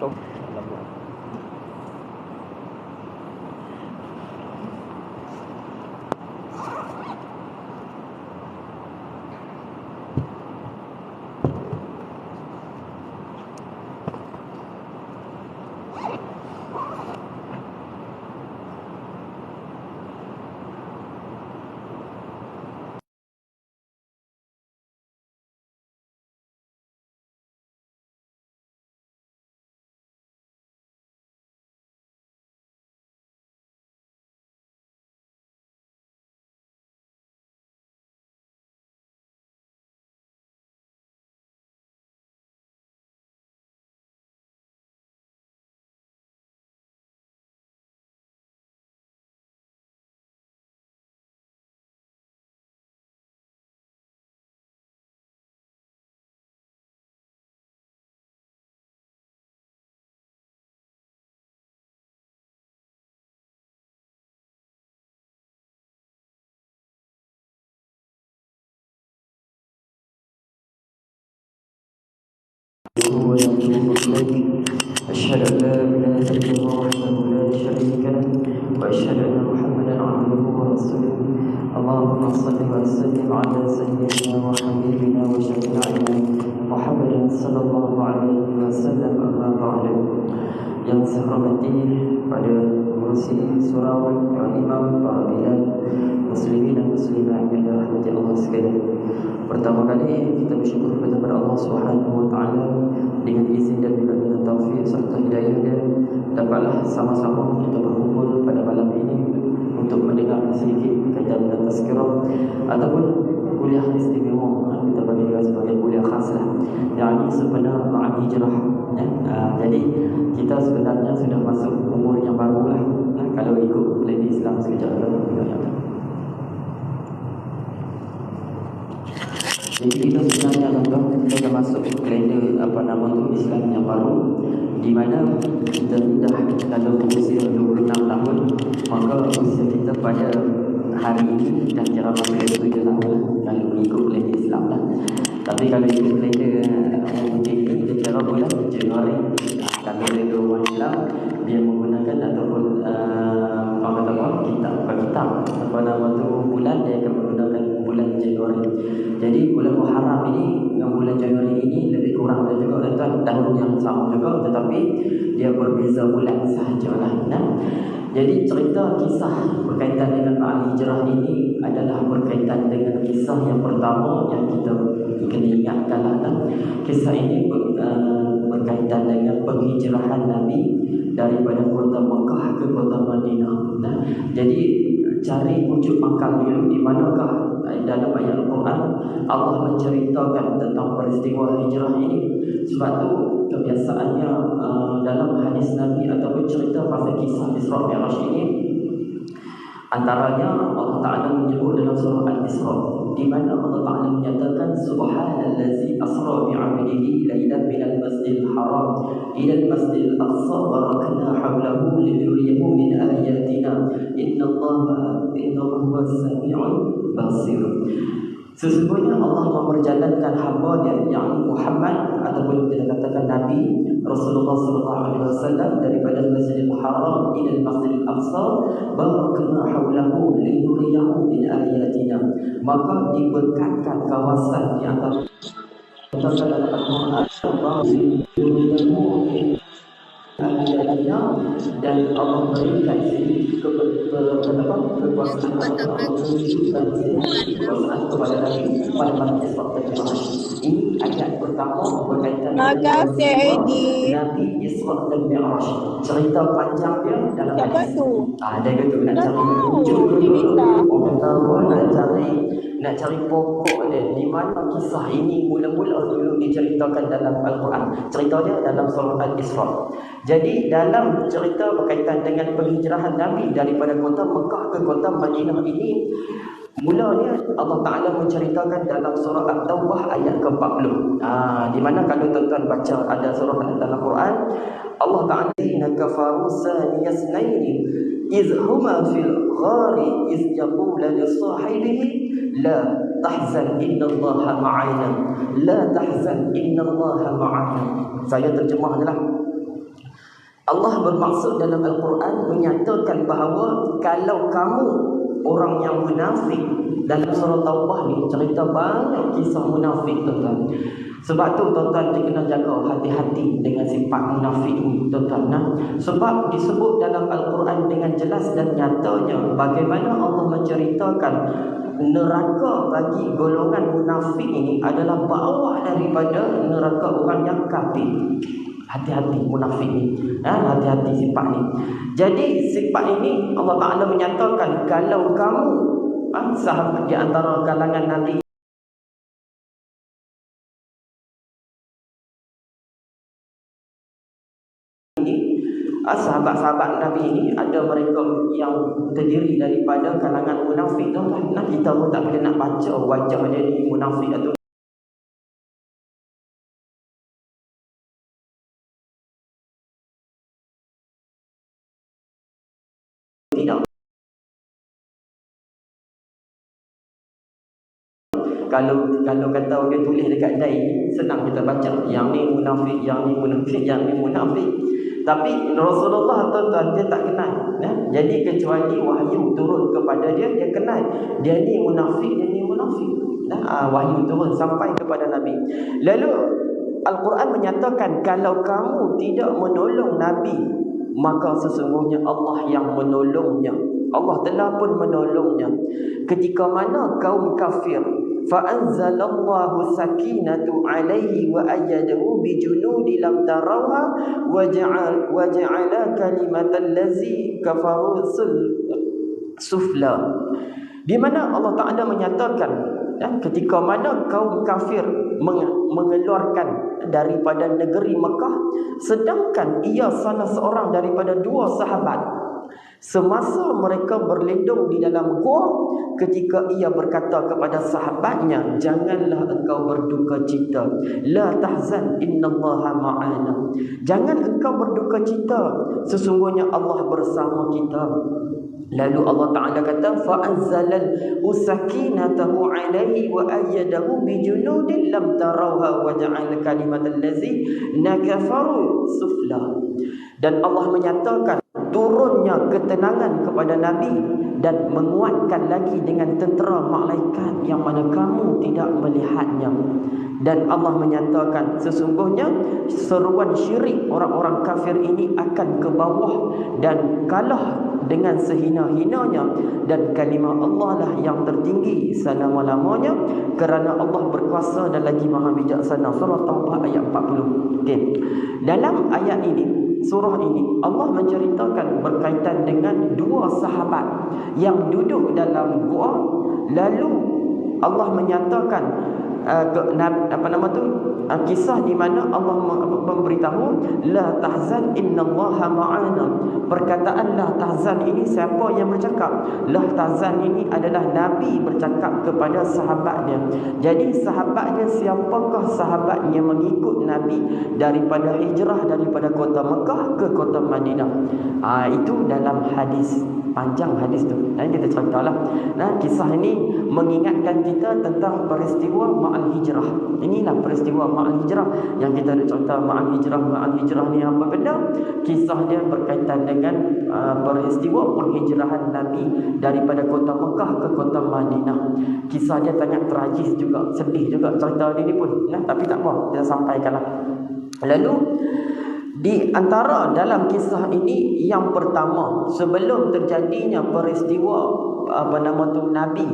Assalamualaikum. أشهد أن لا إله إلا الله وحده لا شريك له وأشهد أن محمدا عبده ورسوله اللهم صل وسلم على سيدنا وحبيبنا وشفيعنا محمد صلى الله عليه wasallam. Amma ba'du. Yang saya hormati pada pengurusi surau, imam, para pimpinan muslimin dan muslimat yang dirahmati Allah sekalian. Pertama kali kita bersyukur kepada Allah Subhanahu wa taala dengan izin dan juga dengan taufik serta hidayah dia, dapatlah sama-sama kita berkumpul pada malam ini untuk mendengar sedikit berkaitan dengan tazkirah ataupun kuliah istimewa, kita panggil sebagai kuliah khas lah, yakni sebenar ma'al hijrah. Jadi kita sebenarnya sudah masuk umur yang baru lah, kalau ikut lagi Islam sekejap lagi. Jadi kita sebenarnya kita dah masuk kalender Islam yang baru, di mana kita dah dalam usia 26 tahun, maka usia kita pada hari ini dah kira masuk 7 tahun kalau mengikut kalender Islam lah. Tapi kalau ikut kalender mungkin kita kira bulan Januari. Kami kalender umat Islam dia menggunakan ataupun bulan dia akan menggunakan bulan Januari. Jadi bulan Muharram ini dengan bulan Januari ini lebih kurang dari juga tahun yang sama juga, tetapi dia berbeza bulan sahajalah. Jadi cerita kisah berkaitan dengan ma'al hijrah ini adalah berkaitan dengan kisah yang pertama yang kita kena ingatkanlah. Kisah ini berkaitan dengan penghijrahan Nabi daripada kota Mekah ke kota Madinah. Jadi cari wujud pangkal dulu di manakah dalam ayat Al-Quran Allah menceritakan tentang peristiwa hijrah ini. Sebab tu kebiasaannya dalam hadis Nabi ataupun cerita pasal kisah Isra Mi'raj ini, antaranya Allah Ta'ala menyebut dalam surah Al-Isra, di mana Allah Ta'ala menyatakan subhanallazi asra bi'abdihi lailan minal masjidil haram ilal masjidil aqsa barakna hawlahu linuriyahu min ayatina innallaha huwas sami'un basir. Sesungguhnya Allah memperjalankan hamba-Nya yang Muhammad ataupun kita katakan Nabi Rasulullah SAW daripada Masjidil Haram ila Masjidil Aqsa barakna hawlahu linuriyahu min ayatina, maka diberkatkan kawasan di antara dalam Al-Quran dan Allah berikan kekuasaan kepada Nabi pada malam Isra dan Mi'raj. Ini ayat pertama berkaitan dengan Nabi Isra dan Mi'raj. Cerita panjang dia dalam hadis. Ada kata nak cari wujud nak cari pokok dia, di mana kisah ini mula-mula dulu diceritakan dalam Al-Quran. Cerita dia dalam surah Al-Isra. Jadi dalam cerita berkaitan dengan penghijrahan Nabi daripada kota Mekah ke kota Madinah ini, mulanya Allah Ta'ala menceritakan dalam surah At-Taubah ayat ke-40. Di mana kalau tuan-tuan baca ada surah dalam Quran, Allah Ta'ala kafaru saniyasnaini iz huma fil ghari iz yaqula li sahibihi la tahzan innallaha ma'ana, la tahzan innallaha ma'ana. Saya terjemah adalah Allah bermaksud dalam Al-Quran menyatakan bahawa kalau kamu orang yang munafik, dalam surah Taubah ni cerita banyak kisah munafik, tuan-tuan. Sebab tu tuan-tuan kita kena jaga hati-hati dengan sifat munafik ni, tuan-tuan. Sebab disebut dalam Al-Quran dengan jelas dan nyatanya bagaimana Allah menceritakan neraka bagi golongan munafik ini adalah bawah daripada neraka orang yang kafir. Hati-hati munafik ni, hati-hati sifat ni. Jadi sifat ini Allah Ta'ala menyatakan kalau kamu sahabat di antara kalangan Nabi ini, sahabat-sahabat Nabi ini ada mereka yang terdiri daripada kalangan munafik, tuan-tuan. Kita pun tak boleh nak baca wajah dia ni munafik atau tidak. Kalau kata orang tulis dekat dai, senang kita baca yang ni munafik, yang ni munafik, yang ni munafik. Tapi Rasulullah, tuan-tuan, dia tak kenal. Jadi kecuali wahyu turun kepada dia, dia kenal. Dia ni munafik, dia ni munafik. Wahyu turun sampai kepada Nabi. Lalu Al-Quran menyatakan kalau kamu tidak menolong Nabi, maka sesungguhnya Allah yang menolongnya. Allah telah pun menolongnya. Ketika mana kaum kafir, fa'anzalallahu sakinatu alaihi wa ayyadahu bijunudi lam tarawha wa ja'ala kalimatal lazi kafaru sufla. Di mana Allah Ta'ala menyatakan ketika mana kaum kafir mengeluarkan daripada negeri Mekah, sedangkan ia salah seorang daripada dua sahabat. Semasa mereka berlindung di dalam gua, ketika ia berkata kepada sahabatnya, janganlah engkau berduka cita, la tahzan innallaha ma'ana. Jangan engkau berduka cita, sesungguhnya Allah bersama kita. Lalu Allah Ta'ala kata fa'anzalal sakinatahu alaihi wa ayyadahu bijunudin lam tarawha wa ja'ala kalimatal lazi nakafaru sufla. Dan Allah menyatakan turunnya ketenangan kepada Nabi dan menguatkan lagi dengan tentera malaikat yang mana kamu tidak melihatnya. Dan Allah menyatakan sesungguhnya seruan syirik orang-orang kafir ini akan ke bawah dan kalah dengan sehina-hinanya, dan kalimah Allah lah yang tertinggi selama-lamanya kerana Allah berkuasa dan lagi maha bijaksana. Surah Taubah ayat 40. Okay. Dalam ayat ini, surah ini, Allah menceritakan berkaitan dengan dua sahabat yang duduk dalam gua. Lalu Allah menyatakan kisah di mana Allah memberitahu la tahzan innallaha ma'ana. Perkataan la tahzan ini siapa yang bercakap? La tahzan ini adalah Nabi bercakap kepada sahabatnya. Jadi sahabatnya siapakah sahabat yang mengikut Nabi daripada hijrah daripada kota Mekah ke kota Madinah? Itu dalam hadis, panjang hadis tu. Kita ceritalah. Kisah ini mengingatkan kita tentang peristiwa ma'al hijrah. Inilah peristiwa ma'al hijrah yang kita nak cerita. Ma'al hijrah ni apa benda? Kisah dia berkaitan dengan peristiwa penghijrahan Nabi daripada kota Mekah ke kota Madinah. Kisah dia sangat tragis juga, sedih juga cerita ini pun. Tapi tak apa, kita sampaikanlah. Lalu di antara dalam kisah ini, yang pertama, sebelum terjadinya peristiwa Nabi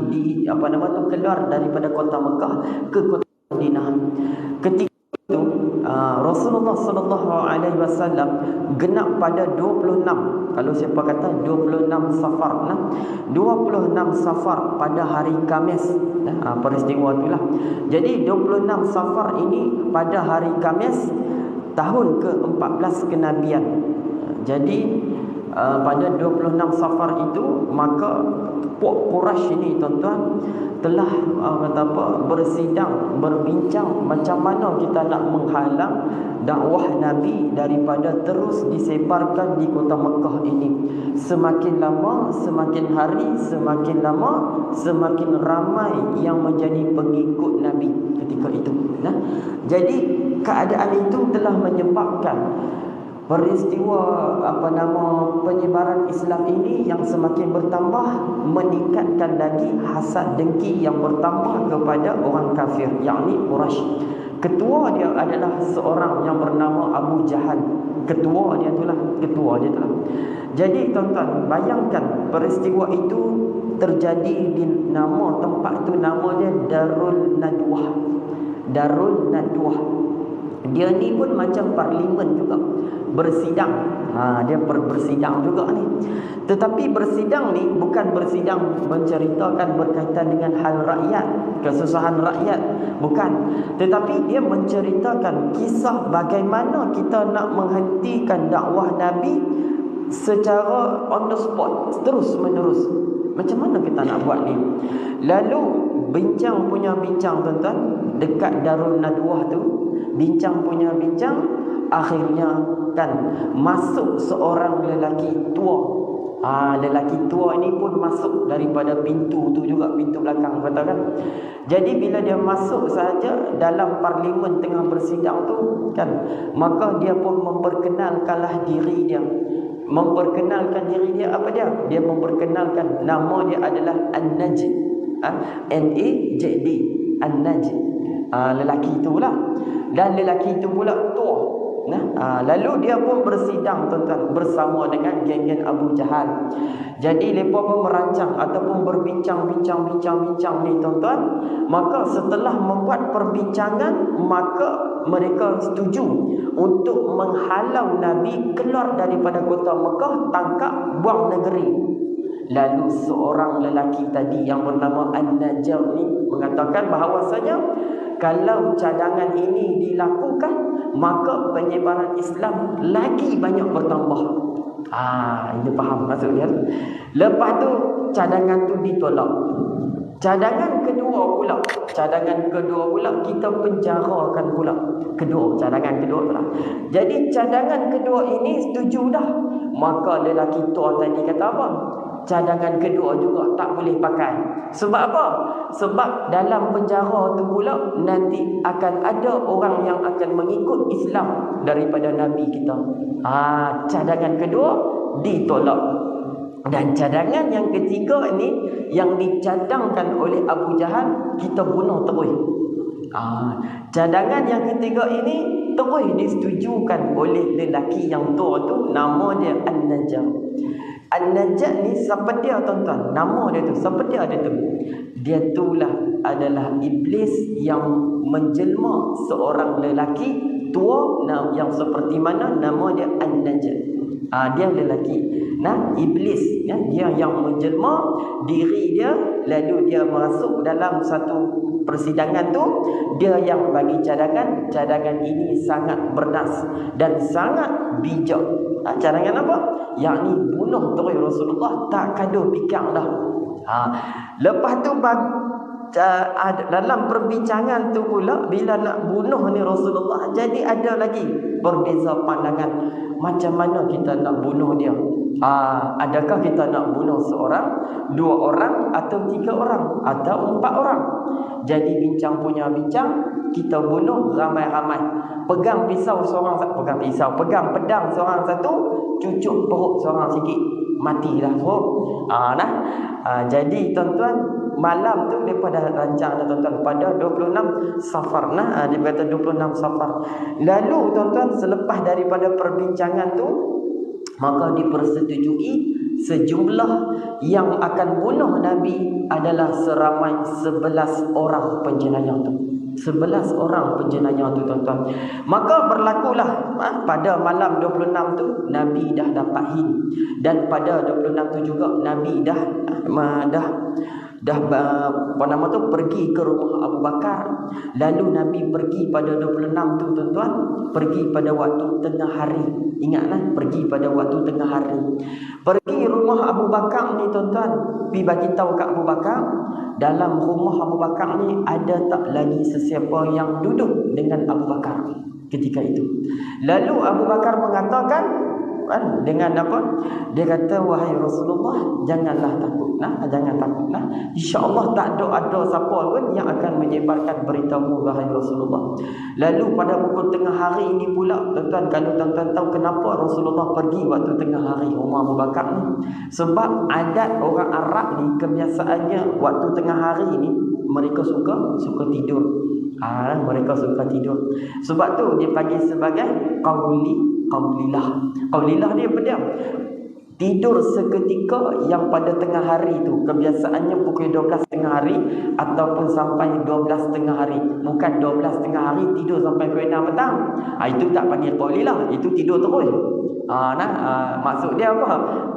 keluar daripada kota Mekah ke kota Madinah. Ketika itu Rasulullah sallallahu alaihi wasallam genap pada 26, kalau siapa kata 26 Safar, 26 Safar pada hari Khamis, peristiwa itulah. Jadi 26 Safar ini pada hari Khamis tahun ke-14 kenabian. Jadi pada 26 Safar itu, maka puak Quraisy ini, tuan-tuan, telah bersidang, berbincang macam mana kita nak menghalang dakwah Nabi daripada terus disebarkan di kota Mekah ini. Semakin lama, semakin hari, semakin lama, semakin ramai yang menjadi pengikut Nabi ketika itu. Jadi keadaan itu telah menyebabkan peristiwa penyebaran Islam ini yang semakin bertambah meningkatkan lagi hasad dengki yang bertambah kepada orang kafir, yakni Quraisy. Ketua dia adalah seorang yang bernama Abu Jahal. Ketua dia itulah. Jadi tuan-tuan, bayangkan peristiwa itu terjadi di nama tempat itu, namanya Darul Nadwah. Dia ni pun macam parlimen juga, bersidang. Dia bersidang juga ni. Tetapi bersidang ni bukan bersidang menceritakan berkaitan dengan hal rakyat, kesusahan rakyat, bukan. Tetapi dia menceritakan kisah bagaimana kita nak menghentikan dakwah Nabi secara on the spot, terus menerus. Macam mana kita nak buat ni? Lalu bincang tuan-tuan, dekat Darul Nadwah tu, bincang, akhirnya kan masuk seorang lelaki tua. Lelaki tua ini pun masuk daripada pintu tu juga, pintu belakang, betul kan? Jadi bila dia masuk saja dalam parlimen tengah bersidang tu kan, maka dia pun memperkenalkanlah diri dia. Memperkenalkan diri dia apa dia? Dia memperkenalkan nama dia adalah An-Najd. N-A-J-D, An-Najd. Lelaki itulah. Dan lelaki itu pula tua. Lalu dia pun bersidang tuan-tuan bersama dengan geng-geng Abu Jahal. Jadi mereka pun merancang ataupun berbincang ni tuan-tuan. Maka setelah membuat perbincangan, maka mereka setuju untuk menghalau Nabi keluar daripada kota Mekah, tangkap buang negeri. Lalu seorang lelaki tadi yang bernama An-Najjar ni mengatakan bahawasanya kalau cadangan ini dilakukan, maka penyebaran Islam lagi banyak bertambah. Ini faham maksudnya. Lepas tu cadangan tu ditolak. Cadangan kedua pula kita penjarakan pula. Cadangan kedua pula. Jadi cadangan kedua ini setuju dah. Maka lelaki tua tadi kata apa? Cadangan kedua juga tak boleh pakai. Sebab apa? Sebab dalam penjara tu pula nanti akan ada orang yang akan mengikut Islam daripada Nabi kita. Cadangan kedua ditolak. Dan cadangan yang ketiga ini yang dicadangkan oleh Abu Jahal, kita bunuh terus. Cadangan yang ketiga ini terus disetujukan oleh lelaki yang tua tu, nama dia An-Najjar. An-Najjar ni siapa dia tuan-tuan? Nama dia tu, siapa dia tu? Dia itulah adalah iblis yang menjelma seorang lelaki tua yang seperti mana nama dia An-Najjar. Dia lelaki. Iblis dia yang menjelma diri dia, lalu dia masuk dalam satu persidangan tu, dia yang bagi cadangan ini sangat bernas dan sangat bijak. Cadangan apa? Yakni bunuh terus Rasulullah, tak kado pikang dah. Lepas tu dalam perbincangan tu pula, bila nak bunuh ni Rasulullah, jadi ada lagi berbeza pandangan. Macam mana kita nak bunuh dia? Adakah kita nak bunuh seorang, 2 orang, atau 3 orang, atau 4 orang? Jadi bincang, kita bunuh ramai-ramai. Pegang pedang seorang satu, cucuk perut seorang sikit, matilah semua. Jadi tuan-tuan, malam tu daripada rancang tuan-tuan pada 26 Safar. Dia kata 26 Safar. Lalu tuan-tuan, selepas daripada perbincangan tu, maka dipersetujui sejumlah yang akan bunuh Nabi adalah seramai 11 orang penjenayah tu. 11 orang penjenayah tu tuan-tuan. Maka berlakulah pada malam 26 tu Nabi dah dapat hint. Dan pada 26 tu juga Nabi dah pergi ke rumah Abu Bakar. Lalu Nabi pergi pada 26 tu tuan-tuan, pergi pada waktu tengah hari. Ingatlah, pergi pada waktu tengah hari. Pergi rumah Abu Bakar ni tuan-tuan, pergi bagi tahu kat Abu Bakar, dalam rumah Abu Bakar ni ada tak lagi sesiapa yang duduk dengan Abu Bakar ketika itu. Lalu Abu Bakar mengatakan, kan dengan apa? Dia kata, wahai Rasulullah, janganlah takut, jangan takut, insya-Allah tak ada siapa pun yang akan menyebarkan beritamu, wahai Rasulullah. Lalu pada pukul tengah hari ini pula, tuan-tuan, kalau tuan-tuan tahu kenapa Rasulullah pergi waktu tengah hari Umar Abu Bakar ni, sebab adat orang Arab ni kebiasaannya waktu tengah hari ni mereka suka tidur. Mereka suka tidur. Sebab tu dia panggil sebagai qaulilah. Qaulilah ni apa dia? Tidur seketika yang pada tengah hari tu kebiasaannya pukul 12 tengah hari ataupun sampai 12 tengah hari. Bukan 12 tengah hari tidur sampai pukul 6 petang. Itu tak panggil qaulilah, itu tidur terus. Maksud dia apa?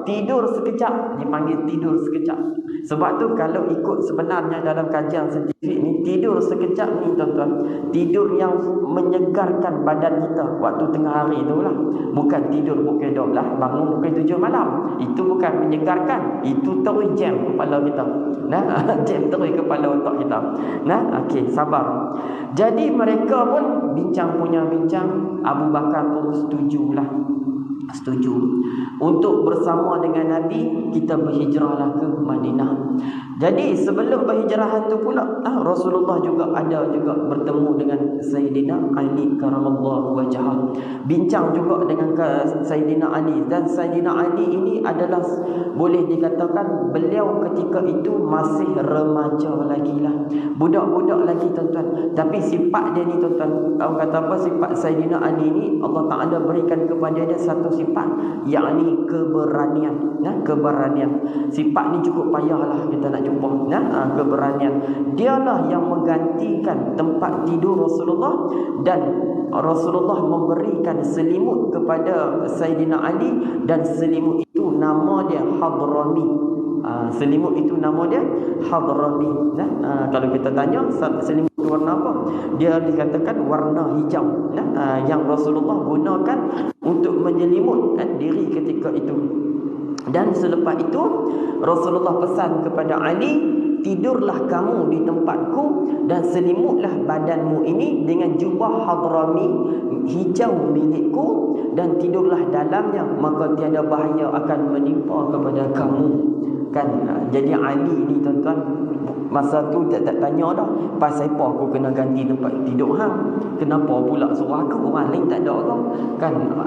Tidur sekejap, dipanggil tidur sekejap. Sebab tu kalau ikut sebenarnya dalam kajian saintifik ni, tidur sekejap ni tuan-tuan, tidur yang menyegarkan badan kita waktu tengah hari itulah. Bukan tidur pukul 12 bangun pukul 7 malam. Itu bukan menyegarkan, itu terus jam kepala kita. Jam terus kepala otak kita. Okey, sabar. Jadi mereka pun bincang punya bincang, Abu Bakar pun setuju untuk bersama dengan Nabi kita berhijrahlah ke Madinah. Jadi sebelum berhijrah itu pula Rasulullah juga bertemu dengan Sayyidina Ali karamallahu wajhah, bincang juga dengan Sayyidina Ali. Dan Sayyidina Ali ini adalah boleh dikatakan beliau ketika itu masih remaja lagi lah, budak-budak lagi tuan-tuan. Tapi sifat dia ni tuan-tuan, tahu kata apa sifat Sayyidina Ali ni? Allah Ta'ala berikan kepada dia satu sifat, yakni keberanian. Keberanian. Sifat ni cukup payahlah kita nak jumpa. Keberanian. Dialah yang menggantikan tempat tidur Rasulullah, dan Rasulullah memberikan selimut kepada Sayyidina Ali, dan selimut itu nama dia Hadrami. Selimut itu nama dia Hadrami. Kalau kita tanya selimut itu warna apa, dia dikatakan warna hijau. Yang Rasulullah gunakan untuk menyelimut diri ketika itu. Dan selepas itu Rasulullah pesan kepada Ali, tidurlah kamu di tempatku dan selimutlah badanmu ini dengan jubah Hadrami hijau milikku, dan tidurlah dalamnya, maka tiada bahaya akan menimpa kepada kamu. Jadi Ali ni tuan-tuan masa tu tak tanya dah, pasal apa aku kena ganti tempat tidur kenapa pula suruh aku, orang lain tak ada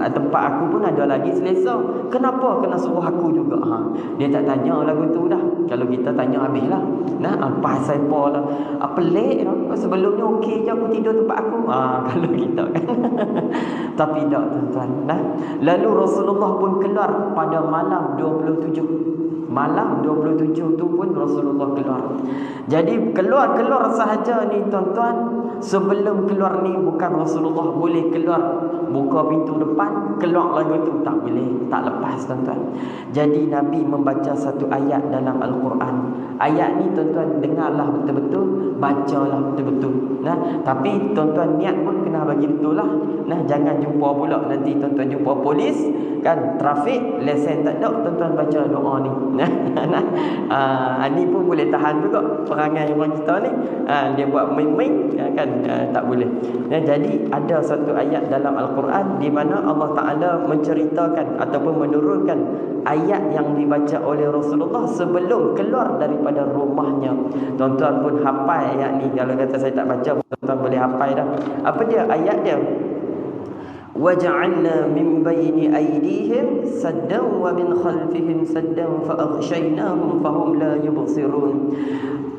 tempat aku pun ada lagi selesa, kenapa kena suruh aku juga? Dia tak tanya lagu tu dah. Kalau kita tanya habis lah, pasal apa lah, pelik lah, sebelumnya okey je aku tidur tempat aku. Kalau kita kan tapi tak tuan-tuan. Lalu Rasulullah pun keluar pada malam 27. Malam 27 tu pun Rasulullah keluar. Jadi keluar sahaja ni tuan-tuan, sebelum keluar ni bukan Rasulullah boleh keluar buka pintu depan, keluar lagu tu tak boleh, tak lepas tuan-tuan. Jadi Nabi membaca satu ayat dalam Al-Quran. Ayat ni tuan-tuan dengarlah betul-betul, bacalah betul-betul. Tapi tuan-tuan niat pun kena bagi betul lah. Jangan jumpa pula nanti tuan-tuan jumpa polis trafik, lesen tak ada, tuan-tuan baca doa ni. Ni pun boleh tahan juga perangai orang kita ni. Dia buat main-main tak boleh. Jadi ada satu ayat dalam Al-Quran di mana Allah Ta'ala menceritakan ataupun menurunkan ayat yang dibaca oleh Rasulullah sebelum keluar daripada rumahnya. Tuan-tuan pun hafal ayat ni. Kalau kata saya tak baca, tuan-tuan boleh hafal dah. Apa dia ayat dia? وَجَعَلْنَا مِنْ بَيْنِ أَيْدِيهِمْ سَدًّا وَمِنْ خَلْفِهِمْ سَدًّا فَأَغْشَيْنَاهُمْ فَهُمْ لَا يُبْصِرُونَ.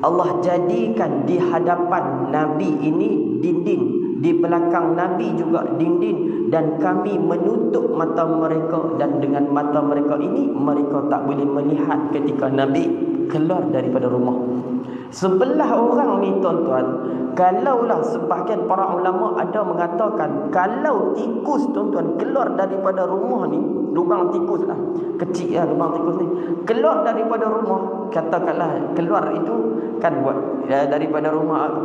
Allah jadikan di hadapan Nabi ini dinding, di belakang Nabi juga dinding, dan kami menutup mata mereka, dan dengan mata mereka ini mereka tak boleh melihat ketika Nabi keluar daripada rumah. Sebelah orang ni tuan-tuan, kalaulah sebahagian para ulama ada mengatakan, kalau tikus tuan-tuan keluar daripada rumah ni, lubang tikus lah, kecil lah lubang tikus ni, keluar daripada rumah, katakanlah keluar itu buat daripada rumah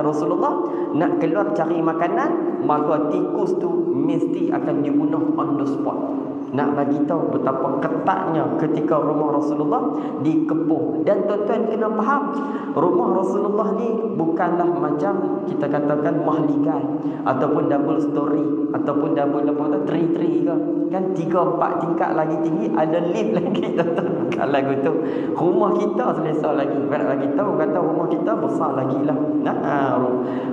Rasulullah nak keluar cari makanan, maka tikus tu mesti akan dibunuh on the spot. nak bagi tahu betapa ketatnya ketika rumah Rasulullah dikepung. Dan tuan-tuan kena faham, rumah Rasulullah ni bukanlah macam kita katakan mahligai ataupun double story ataupun double apa tu tri ke kan, 3-4 tingkat lagi tinggi, ada lift lagi tuan-tuan. Bukan lagu tu. Rumah kita selesa lagi. Bagi tahu kata rumah kita besar lagi lah. Nah,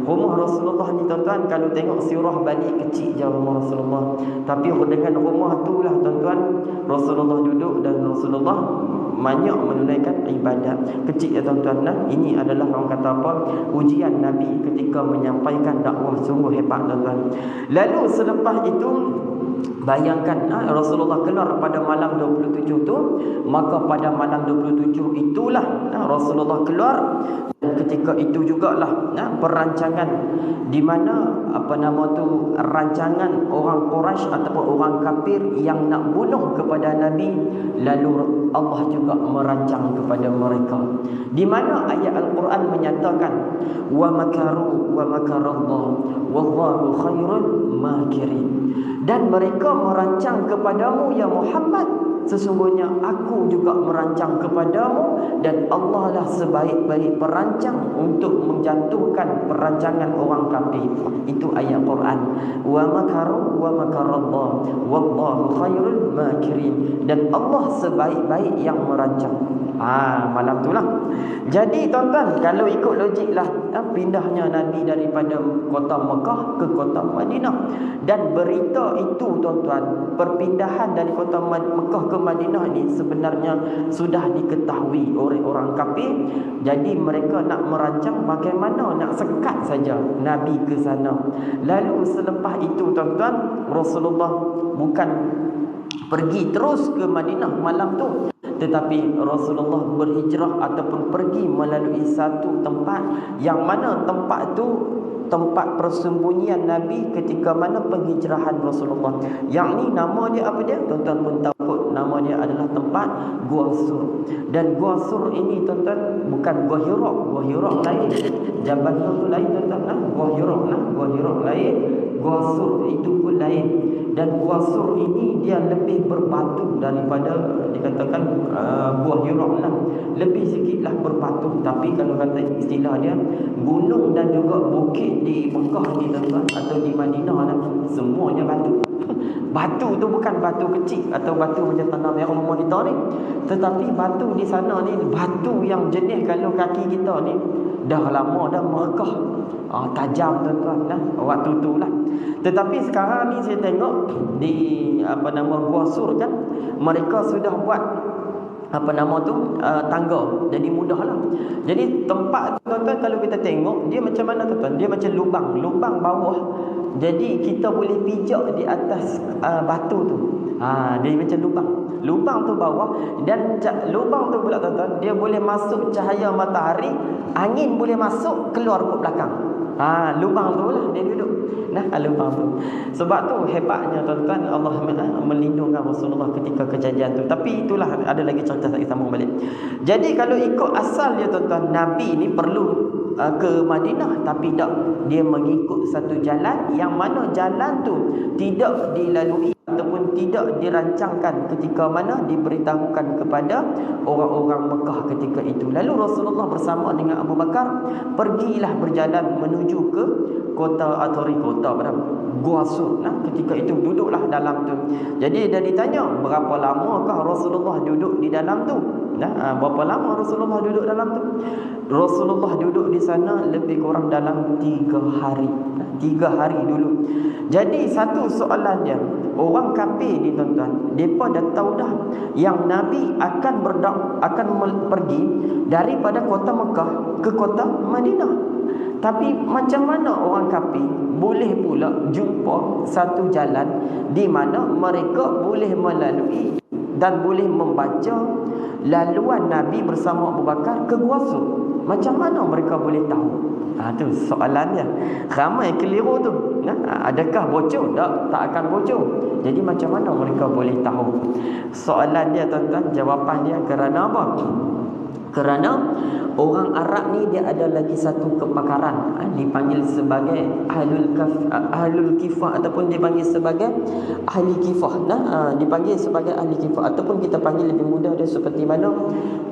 rumah Rasulullah ni tuan-tuan, kalau tengok sirah balik kecil je rumah Rasulullah. Tapi dengan rumah tu lah tuan-tuan, Rasulullah duduk dan Rasulullah banyak menunaikan ibadat. Kecil ya tuan-tuan. Nah, ini adalah orang kata apa, ujian Nabi ketika menyampaikan dakwah. Sungguh hebat tuan-tuan. Lalu selepas itu, bayangkan Rasulullah keluar pada malam 27 tu, maka pada malam 27 itulah Rasulullah keluar. Dan ketika itu jugalah perancangan di mana rancangan orang Quraisy ataupun orang kafir yang nak bunuh kepada Nabi, lalu Allah juga merancang kepada mereka. Di mana ayat Al-Quran menyatakan wa makaru wa makarallah wallahu khairul makirin. Dan mereka merancang kepadamu ya Muhammad, sesungguhnya aku juga merancang kepadamu, dan Allah lah sebaik-baik perancang untuk menjatuhkan perancangan orang kafir. Itu ayat Quran. Wa makaru wa makarallah wallahu khairul makirin. Dan Allah sebaik-baik yang merancang. Malam tu lah. Jadi tuan-tuan, kalau ikut logik lah, pindahnya Nabi daripada kota Mekah ke kota Madinah. Dan berita itu tuan-tuan, perpindahan dari kota Mekah ke Madinah ini sebenarnya sudah diketahui oleh orang kafir. Jadi mereka nak merancang bagaimana nak sekat saja Nabi ke sana. Lalu selepas itu tuan-tuan, Rasulullah bukan pergi terus ke Madinah malam tu, tetapi Rasulullah berhijrah ataupun pergi melalui satu tempat, yang mana tempat tu tempat persembunyian Nabi ketika mana penghijrahan Rasulullah. Yang ni nama dia apa dia? Tuan-tuan pun tahu kot, nama dia adalah tempat Gua Sur. Dan Gua Sur ini tuan-tuan bukan Gua Hira. Gua Hira lain, Jabal Nur tu lain tuan-tuan. Gua Hira Gua Hira lain, Gua Sur itu pun lain. Dan Gua Sur ini dia lebih berbatu daripada dikatakan Gua Hira lah. Lebih sikitlah berbatu. Tapi kalau kata istilah dia, gunung dan juga bukit di Mekah ni tuan-tuan atau di Madinah lah, semuanya batu. Batu tu bukan batu kecil atau batu macam tanah yang rumah kita ni, tetapi batu di sana ni batu yang jenis kalau kaki kita ni dah lama dah merekah, tajam tuan-tuan waktu tu lah. Tetapi sekarang ni saya tengok di Gua Sur kan, mereka sudah buat tangga, jadi mudahlah. Jadi tempat tuan-tuan kalau kita tengok dia macam mana tuan-tuan, dia macam lubang bawah, jadi kita boleh pijak di atas batu tu. Dia macam lubang tu bawah, dan lubang tu pula tuan-tuan, dia boleh masuk cahaya matahari, angin boleh masuk keluar ke belakang. Lubang tu lah dia duduk. Lubang tu. Sebab tu hebatnya tuan-tuan, Allah melindungkan Rasulullah ketika kejadian tu. Tapi itulah, ada lagi cerita saya sambung balik. Jadi kalau ikut asal dia tuan-tuan, Nabi ni perlu ke Madinah, tapi tak, dia mengikut satu jalan yang mana jalan tu tidak dilalui ataupun tidak dirancangkan ketika mana diberitahukan kepada orang-orang Mekah ketika itu. Lalu Rasulullah bersama dengan Abu Bakar pergilah berjalan menuju ke kota Gua Sur. Ketika itu duduklah dalam tu. Jadi dia ditanya, berapa lamakah Rasulullah duduk di dalam tu? Berapa lama Rasulullah duduk dalam tu? Rasulullah duduk di sana lebih kurang dalam 3 hari. 3 hari dulu. Jadi satu soalan dia, orang kafir ni tuan-tuan, mereka dah tahu dah yang Nabi akan pergi daripada kota Mekah ke kota Madinah. Tapi macam mana orang kafir boleh pula jumpa satu jalan di mana mereka boleh melalui dan boleh membaca laluan Nabi bersama Abu Bakar ke Gua Sur? Macam mana mereka boleh tahu? Tu soalannya. Ramai keliru tu. Adakah bocor? Tak akan bocor. Jadi macam mana mereka boleh tahu? Soalan dia tuan-tuan, jawapan dia kerana apa? Kerana orang Arab ni dia ada lagi satu kepakaran, dipanggil sebagai ahlul kifah ataupun dipanggil sebagai ahli kifah. Dipanggil sebagai ahli kifah ataupun kita panggil lebih mudah dia seperti mana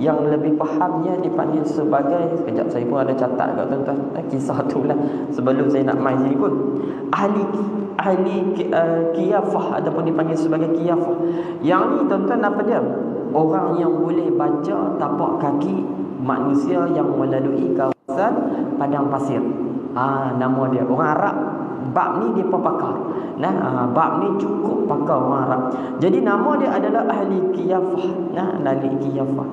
yang lebih fahamnya dipanggil sebagai, sekejap saya pun ada catat kat tuan-tuan, kisah tu lah sebelum saya nak main sini pun. Ahli kiyafah ataupun dipanggil sebagai kiyafah. Yang ni tuan-tuan apa dia? Orang yang boleh baca tapak kaki manusia yang melalui kawasan padang pasir. Nama dia. Orang Arab bab ni dia pakar. Bab ni cukup pakar orang Arab. Jadi nama dia adalah ahli kiyafah. Ahli kiyafah.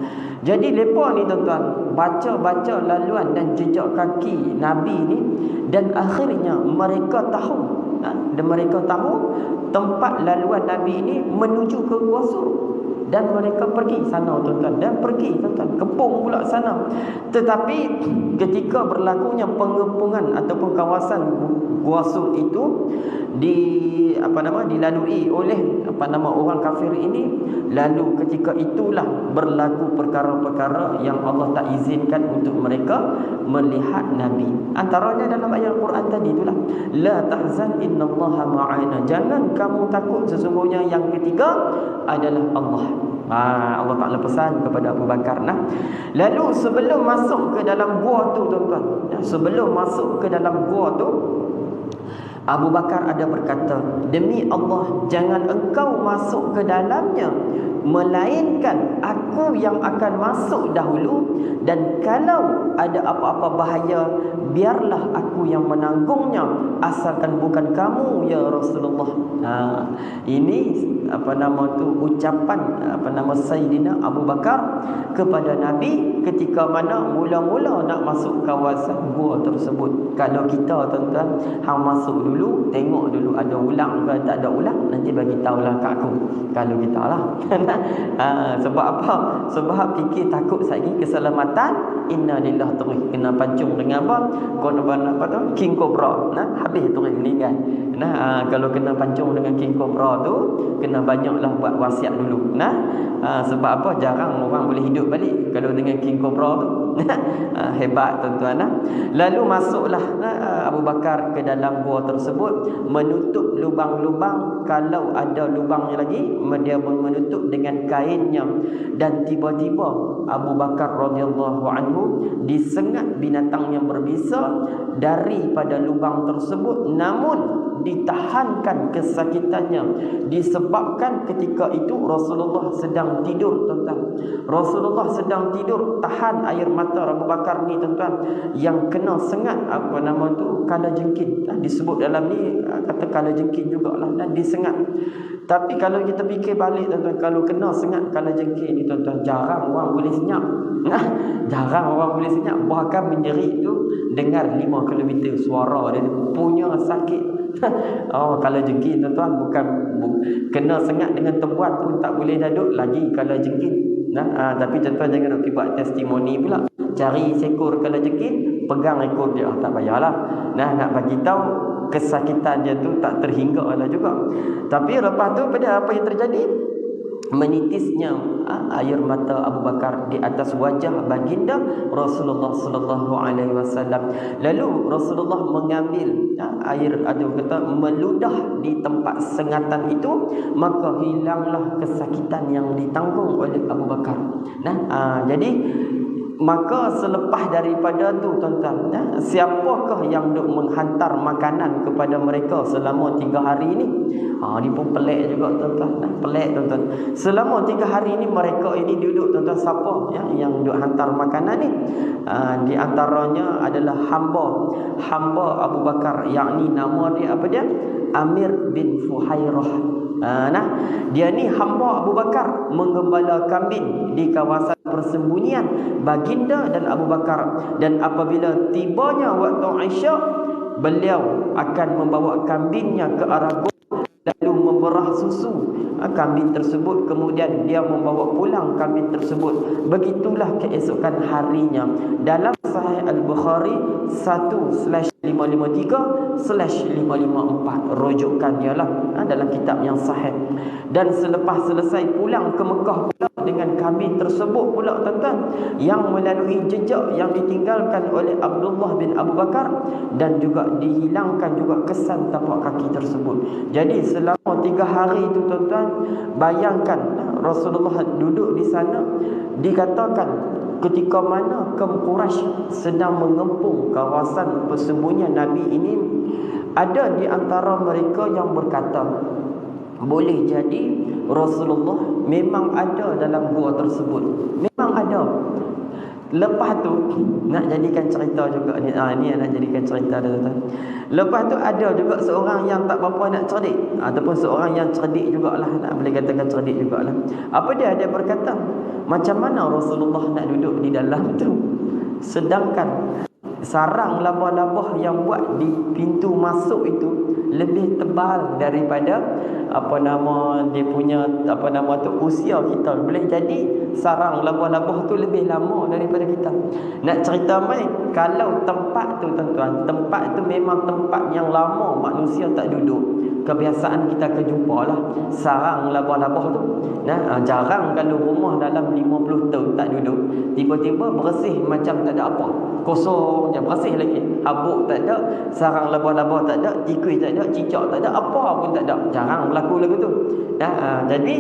Jadi lepa ni tuan-tuan baca-baca laluan dan jejak kaki Nabi ni, dan akhirnya mereka tahu tempat laluan Nabi ni menuju ke Gua Sur. Dan mereka pergi sana tuan-tuan, kepung pula sana. Tetapi ketika berlakunya pengepungan ataupun kawasan Gua Sur itu dilalui oleh orang kafir ini, lalu ketika itulah berlaku perkara-perkara yang Allah tak izinkan untuk mereka melihat Nabi. Antaranya dalam ayat Al-Quran tadi itulah, la tahzan innallaha ma'ana, jangan kamu takut, sesungguhnya yang ketiga adalah Allah. Allah Ta'ala pesan kepada Abu Bakar. Lalu sebelum masuk ke dalam gua tu tuan-tuan, Abu Bakar ada berkata, demi Allah, jangan engkau masuk ke dalamnya, melainkan aku yang akan masuk dahulu, dan kalau ada apa-apa bahaya, biarlah aku yang menanggungnya, asalkan bukan kamu ya Rasulullah. Ini ucapan Sayyidina Abu Bakar kepada Nabi ketika mana mula-mula nak masuk kawasan gua tersebut. Kalau kita tuan-tuan hang masuk dulu, tengok dulu ada ulang ke tak ada ulang, nanti bagi tahulah kat aku. Kalau kita lah. Sebab apa? Sebab fikir takut lagi keselamatan. Inna lillahi terus kena pancung dengan apa? King Cobra. Habis terus meninggal. Kalau kena pancung dengan King Cobra tu, kena banyaklah buat wasiat dulu. Sebab apa? Jarang orang boleh hidup balik kalau dengan King Cobra tu. Hebat tuan-tuan. Lalu masuklah Abu Bakar ke dalam gua tersebut, menutup lubang-lubang, kalau ada lubangnya lagi dia menutup dengan kainnya. Dan tiba-tiba Abu Bakar radhiyallahu anhu disengat binatang yang berbisa daripada lubang tersebut, namun ditahankan kesakitannya disebabkan ketika itu Rasulullah sedang tidur tuan-tuan. Rasulullah sedang tidur, tahan air mata Abu Bakar ni tuan-tuan, yang kena sengat kalajengking. Disebut dalam ni kata kalajengking jugalah, dan disengat. Tapi kalau kita fikir balik tuan-tuan, kalau kena sengat kalajengking ni tuan-tuan, jarang orang boleh senyap. Jarang orang boleh senyap. Bahkan menjerit tu dengar 5 km suara dia punya sakit. Kalajengking tuan-tuan, bukan kena sengat dengan tempuan pun tak boleh duduk lagi kalajengking. Tapi tuan-tuan jangan nak pergi buat testimoni pula. Cari seekor kalajengking, pegang ekor dia, tak payahlah. Nak bagi tahu kesakitan dia tu tak terhingga lah juga. Tapi lepas tu apa yang terjadi? Menitisnya air mata Abu Bakar di atas wajah baginda Rasulullah sallallahu alaihi wasallam. Lalu Rasulullah mengambil air, meludah di tempat sengatan itu, maka hilanglah kesakitan yang ditanggung oleh Abu Bakar. Jadi maka selepas daripada tu tuan-tuan, siapakah yang duk menghantar makanan kepada mereka selama 3 hari ini? Ni pun pelik juga tuan-tuan. Pelik tuan-tuan. Selama 3 hari ini mereka ini duduk tuan-tuan, siapa yang duk hantar makanan ni? Di antaranya adalah hamba Abu Bakar, yakni nama dia apa dia? Amir bin Fuhairah. Dia ni hamba Abu Bakar, menggembala kambing di kawasan persembunyian baginda dan Abu Bakar. Dan apabila tibanya waktu Isyak, beliau akan membawa kambingnya ke arah gua, lalu memberah susu kambing tersebut, kemudian dia membawa pulang kambing tersebut. Begitulah keesokan harinya. Dalam Sahih Al-Bukhari 1/5 553/554 rujukannya lah dalam kitab yang sahih. Dan selepas selesai pulang ke Mekah pula dengan kambing tersebut pula tuan-tuan, yang melalui jejak yang ditinggalkan oleh Abdullah bin Abu Bakar, dan juga dihilangkan juga kesan tapak kaki tersebut. Jadi selama 3 hari itu tuan-tuan, bayangkan Rasulullah duduk di sana. Dikatakan ketika mana kaum Quraisy sedang mengepung kawasan persembunyian Nabi ini, ada di antara mereka yang berkata, boleh jadi Rasulullah memang ada dalam gua tersebut. Memang ada. Lepas tu nak jadikan cerita juga ni. Ni nak jadikan cerita dah tuan. Lepas tu ada juga seorang yang tak berapa nak cerdik, ataupun seorang yang cerdik jugalah, nak boleh katakan cerdik jugalah. Apa dia berkata, macam mana Rasulullah nak duduk di dalam tu, sedangkan sarang labah-labah yang buat di pintu masuk itu lebih tebal daripada dia punya usia kita. Boleh jadi sarang labah-labah tu lebih lama daripada kita. Nak cerita mai, kalau tempat tu tuan-tuan, tempat tu memang tempat yang lama manusia tak duduk. Kebiasaan kita akan jumpa lah sarang labah-labah tu. Jarang kalau rumah dalam 50 tahun tak duduk, tiba-tiba bersih macam tak ada apa, kosong je, bersih lagi, habuk tak ada, sarang labah-labah tak ada, tikus tak ada, cicak tak ada, apa pun tak ada. Jarang berlaku lagu tu. Jadi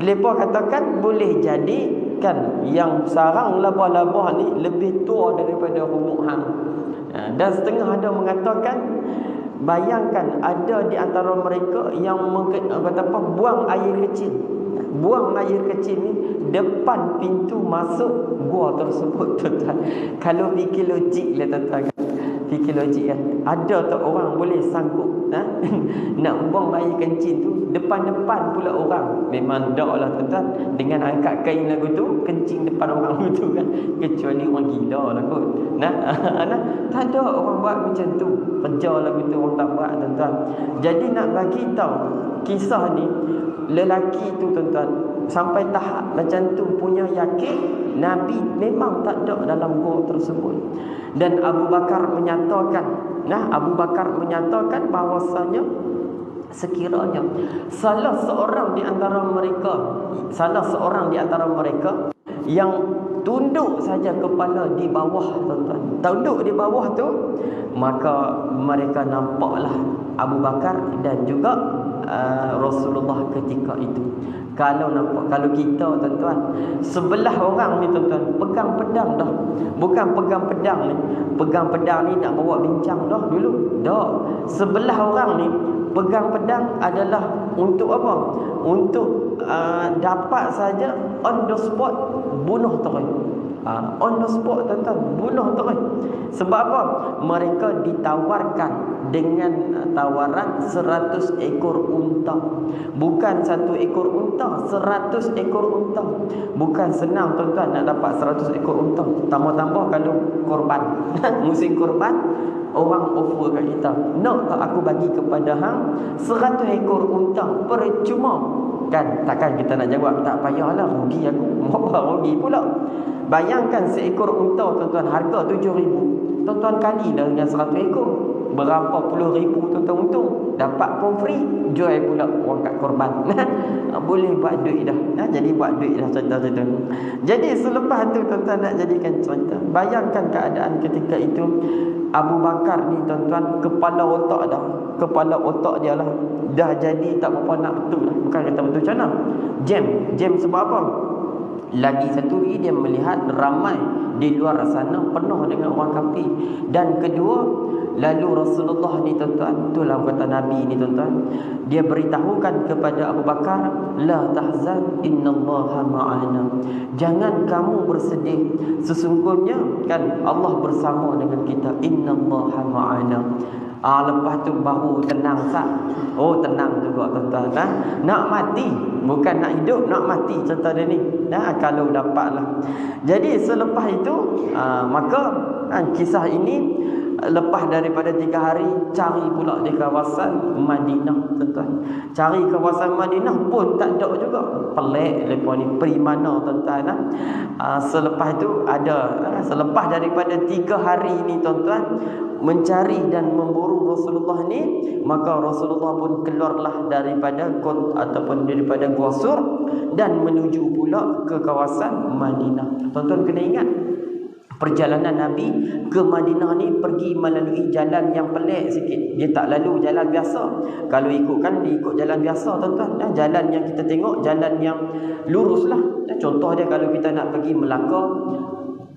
mereka katakan boleh jadi kan yang sarang labah-labah ni lebih tua daripada rumah hang. Dan setengah ada mengatakan, bayangkan ada di antara mereka yang buang air kecil. Buang air kecil ni depan pintu masuk gua tersebut tuan-tuan. Kalau fikir logik lah tuan-tuan, fikir logik kan, ada tak orang boleh sanggup nak buang air kencing tu depan-depan pula orang? Memang tak lah tuan-tuan, dengan angkat kain lagu tu kencing depan orang tu kan, kecuali orang gila lah kot. Tak ada orang buat macam tu, kerja lagu tu orang tak buat tuan-tuan. Jadi nak bagi tahu kisah ni, lelaki tu tuan-tuan sampai tahap macam tu punya yakin Nabi memang tak ada dalam gua tersebut. Dan Abu Bakar menyatakan bahawasanya sekiranya salah seorang di antara mereka yang tunduk saja kepala di bawah tuan-tuan, tunduk di bawah tu, maka mereka nampaklah Abu Bakar dan juga Rasulullah ketika itu. Kalau kita tuan-tuan, sebelah orang ni tuan-tuan pegang pedang dah, bukan pegang pedang ni nak bawa bincang dah dulu dah. Sebelah orang ni pegang pedang adalah untuk apa? Untuk dapat saja on the spot bunuh terus. On the spot tuan-tuan, bunuh terus. Sebab apa? Mereka ditawarkan dengan tawaran 100 ekor unta. Bukan 1 ekor unta, 100 ekor unta. Bukan senang tuan-tuan nak dapat 100 ekor unta. Tambah-tambah kalau korban musim korban, orang offer kat kita, nak tak aku bagi kepada hang 100 ekor unta percuma? Kan takkan kita nak jawab tak payahlah, rugi aku. Apa rugi pula? Bayangkan seekor unta tuan-tuan harga 7,000. Tuan-tuan kali dah dengan 100 ekor, berapa puluh ribu tuan-tuan untung. Dapat pun free, jual pula orang kat korban. Boleh buat duit dah. Jadi buat duit dah cerita-cerita. Jadi selepas tu tuan-tuan nak jadikan cerita, bayangkan keadaan ketika itu Abu Bakar ni tuan-tuan, kepala otak dia lah dah jadi tak apa nak betul lah. Bukan kata betul macam mana, jam sebab apa? Lagi satu lagi, dia melihat ramai di luar sana penuh dengan orang kafir. Dan kedua, lalu Rasulullah ni tuan-tuan, itulah kata Nabi ni tuan-tuan, dia beritahukan kepada Abu Bakar, la tahzan innallaha ma'ana, jangan kamu bersedih, sesungguhnya kan Allah bersama dengan kita, innallaha ma'ana. Lepas tu baru tenang sah. Oh tenang juga tuan-tuan. Nak mati, bukan nak hidup, nak mati cerita dia ni. Kalau dapatlah. Jadi selepas itu maka kisah ini lepas daripada 3 hari cari pula di kawasan Madinah, tuan-tuan. Cari kawasan Madinah pun tak ada juga. Pelik lepa ni, pergi mana tuan-tuan? Selepas itu selepas daripada 3 hari ni tuan-tuan mencari dan memburu Rasulullah ni, maka Rasulullah pun keluarlah daripada ataupun daripada Gua Sur dan menuju pula ke kawasan Madinah. Tuan-tuan kena ingat, perjalanan Nabi ke Madinah ni pergi melalui jalan yang pelik sikit. Dia tak lalu jalan biasa. Kalau ikutkan, dia ikut jalan biasa tuan-tuan. Jalan yang kita tengok, jalan yang lurus lah. Contoh dia, kalau kita nak pergi Melaka,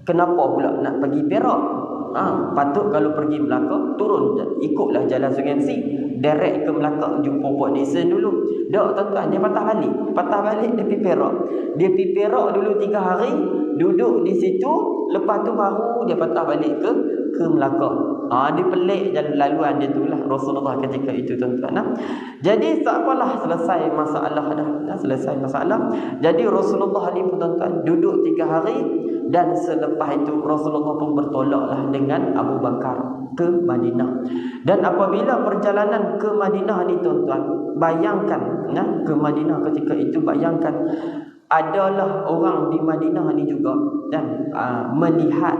kenapa pula nak pergi Perak? Patut kalau pergi Melaka, turun, ikutlah jalan Sungai Besi, direct ke Melaka, jumpa Port Dickson dulu. Tak tuan-tuan, dia patah balik dia pergi Perak. Dia pergi Perak dulu 3 hari, duduk di situ, lepas tu baru dia patah balik ke Melaka. Dia pelik jalan laluan dia tu lah Rasulullah ketika itu tuan-tuan. Jadi tak apalah, selesai masalah dah. Selesai masalah. Jadi Rasulullah ni pun tuan-tuan duduk 3 hari, dan selepas itu Rasulullah pun bertolaklah dengan Abu Bakar ke Madinah. Dan apabila perjalanan ke Madinah ni tuan-tuan, bayangkan ke Madinah ketika itu, bayangkan adalah orang di Madinah ni juga dan melihat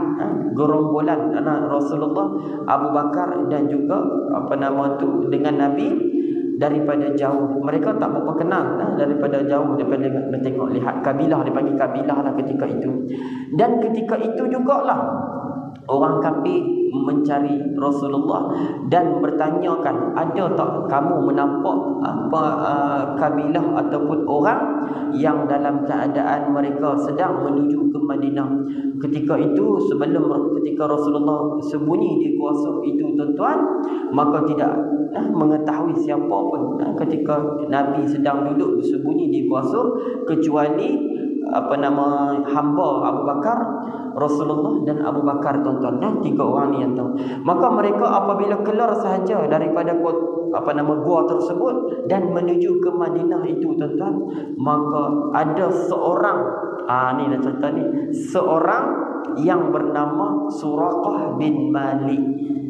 gerombolan Rasulullah, Abu Bakar dan juga dengan Nabi daripada jauh. Mereka tak berapa kenal daripada jauh, daripada tengok, lihat kabilah, dipanggil kabilah lah ketika itu. Dan ketika itu jugalah orang kafir mencari Rasulullah dan bertanyakan, ada tak kamu menampak kabilah ataupun orang yang dalam keadaan mereka sedang menuju ke Madinah. Ketika itu, ketika Rasulullah sembunyi di Gua Sur itu tuan-tuan, maka tidak mengetahui siapa pun ketika Nabi sedang duduk sembunyi di Gua Sur, kecuali hamba Abu Bakar, Rasulullah dan Abu Bakar tuan-tuan. 3 orang ni yang tahu. Maka mereka apabila keluar sahaja daripada gua tersebut dan menuju ke Madinah itu tuan-tuan, maka ada seorang ni dah cerita ni, seorang yang bernama Suraqah bin Malik.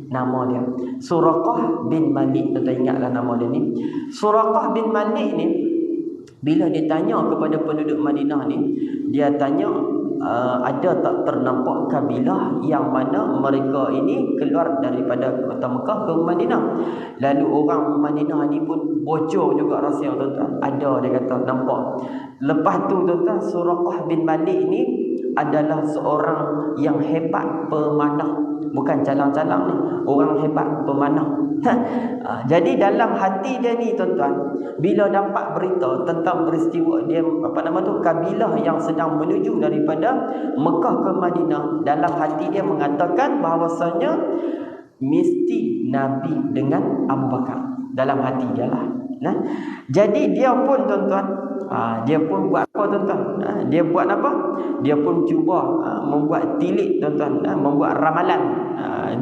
Nama dia Suraqah bin Malik, tuan-tuan ingatlah nama dia ni. Suraqah bin Malik ni, bila dia tanya kepada penduduk Madinah ni, dia tanya, ada tak ternampak kabilah yang mana mereka ini keluar daripada kota Mekah ke Madinah? Lalu orang Madinah ni pun bocor juga rahsia tuan-tuan. Ada, dia kata nampak. Lepas tu tuan-tuan, Suraqah bin Malik ni adalah seorang yang hebat pemanah. Bukan calang-calang ni, orang hebat pemanah. Jadi dalam hati dia ni tuan-tuan, bila dapat berita tentang peristiwa dia kabilah yang sedang menuju daripada Mekah ke Madinah, dalam hati dia mengatakan bahawasanya mesti Nabi dengan Abu Bakar. Dalam hati dia lah. Jadi dia pun tuan-tuan, dia pun buat apa tuan-tuan? Dia buat apa? Dia pun cuba membuat tilik tuan-tuan, membuat ramalan.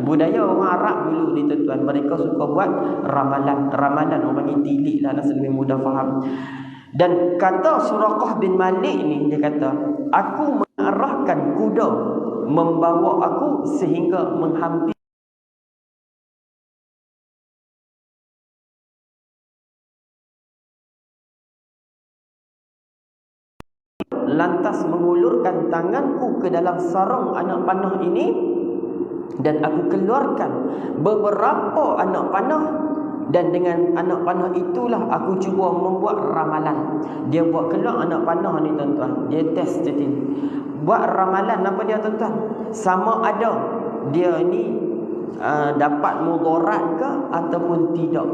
Budaya orang Arab dulu ni tuan-tuan, mereka suka buat ramalan. Ramalan orang panggil tilik lah, lebih mudah faham. Dan kata Suraqah bin Malik ni, dia kata, aku mengarahkan kuda membawa aku sehingga menghampiri lantas mengulurkan tanganku ke dalam sarung anak panah ini, dan aku keluarkan beberapa anak panah, dan dengan anak panah itulah aku cuba membuat ramalan. Dia buat keluar anak panah ni tuan-tuan, dia test dia buat ramalan apa dia tuan-tuan, sama ada dia ni dapat mudarat ke ataupun tidak.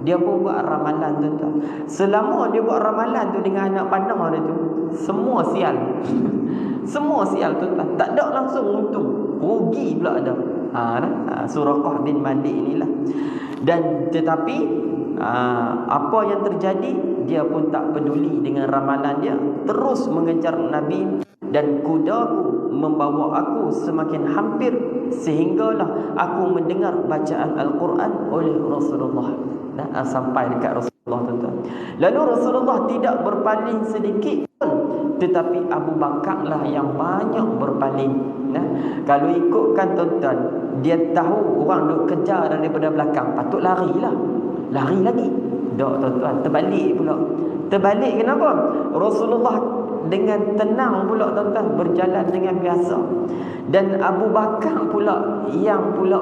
Dia pun buat ramalan tuan-tuan. Selama dia buat ramalan tu dengan anak panah dia tu, semua sial. Semua sial tuan-tuan, tak ada langsung untung, rugi pula ada. Suraqah bin Malik inilah. Dan tetapi apa yang terjadi, dia pun tak peduli dengan ramalan dia, terus mengejar Nabi, dan kudaku membawa aku semakin hampir sehinggalah aku mendengar bacaan Al-Quran oleh Rasulullah. Sampai dekat Rasulullah tuan-tuan. Lalu Rasulullah tidak berpaling sedikit pun tetapi Abu Bakar lah yang banyak berpaling. Nah, kalau ikutkan tuan-tuan, dia tahu orang duk kejar daripada belakang, patut larilah. Lari lagi. Tak tuan-tuan, terbalik pula. Terbalik kenapa? Rasulullah dengan tenang pula tuan-tuan berjalan dengan biasa. Dan Abu Bakar pula yang pula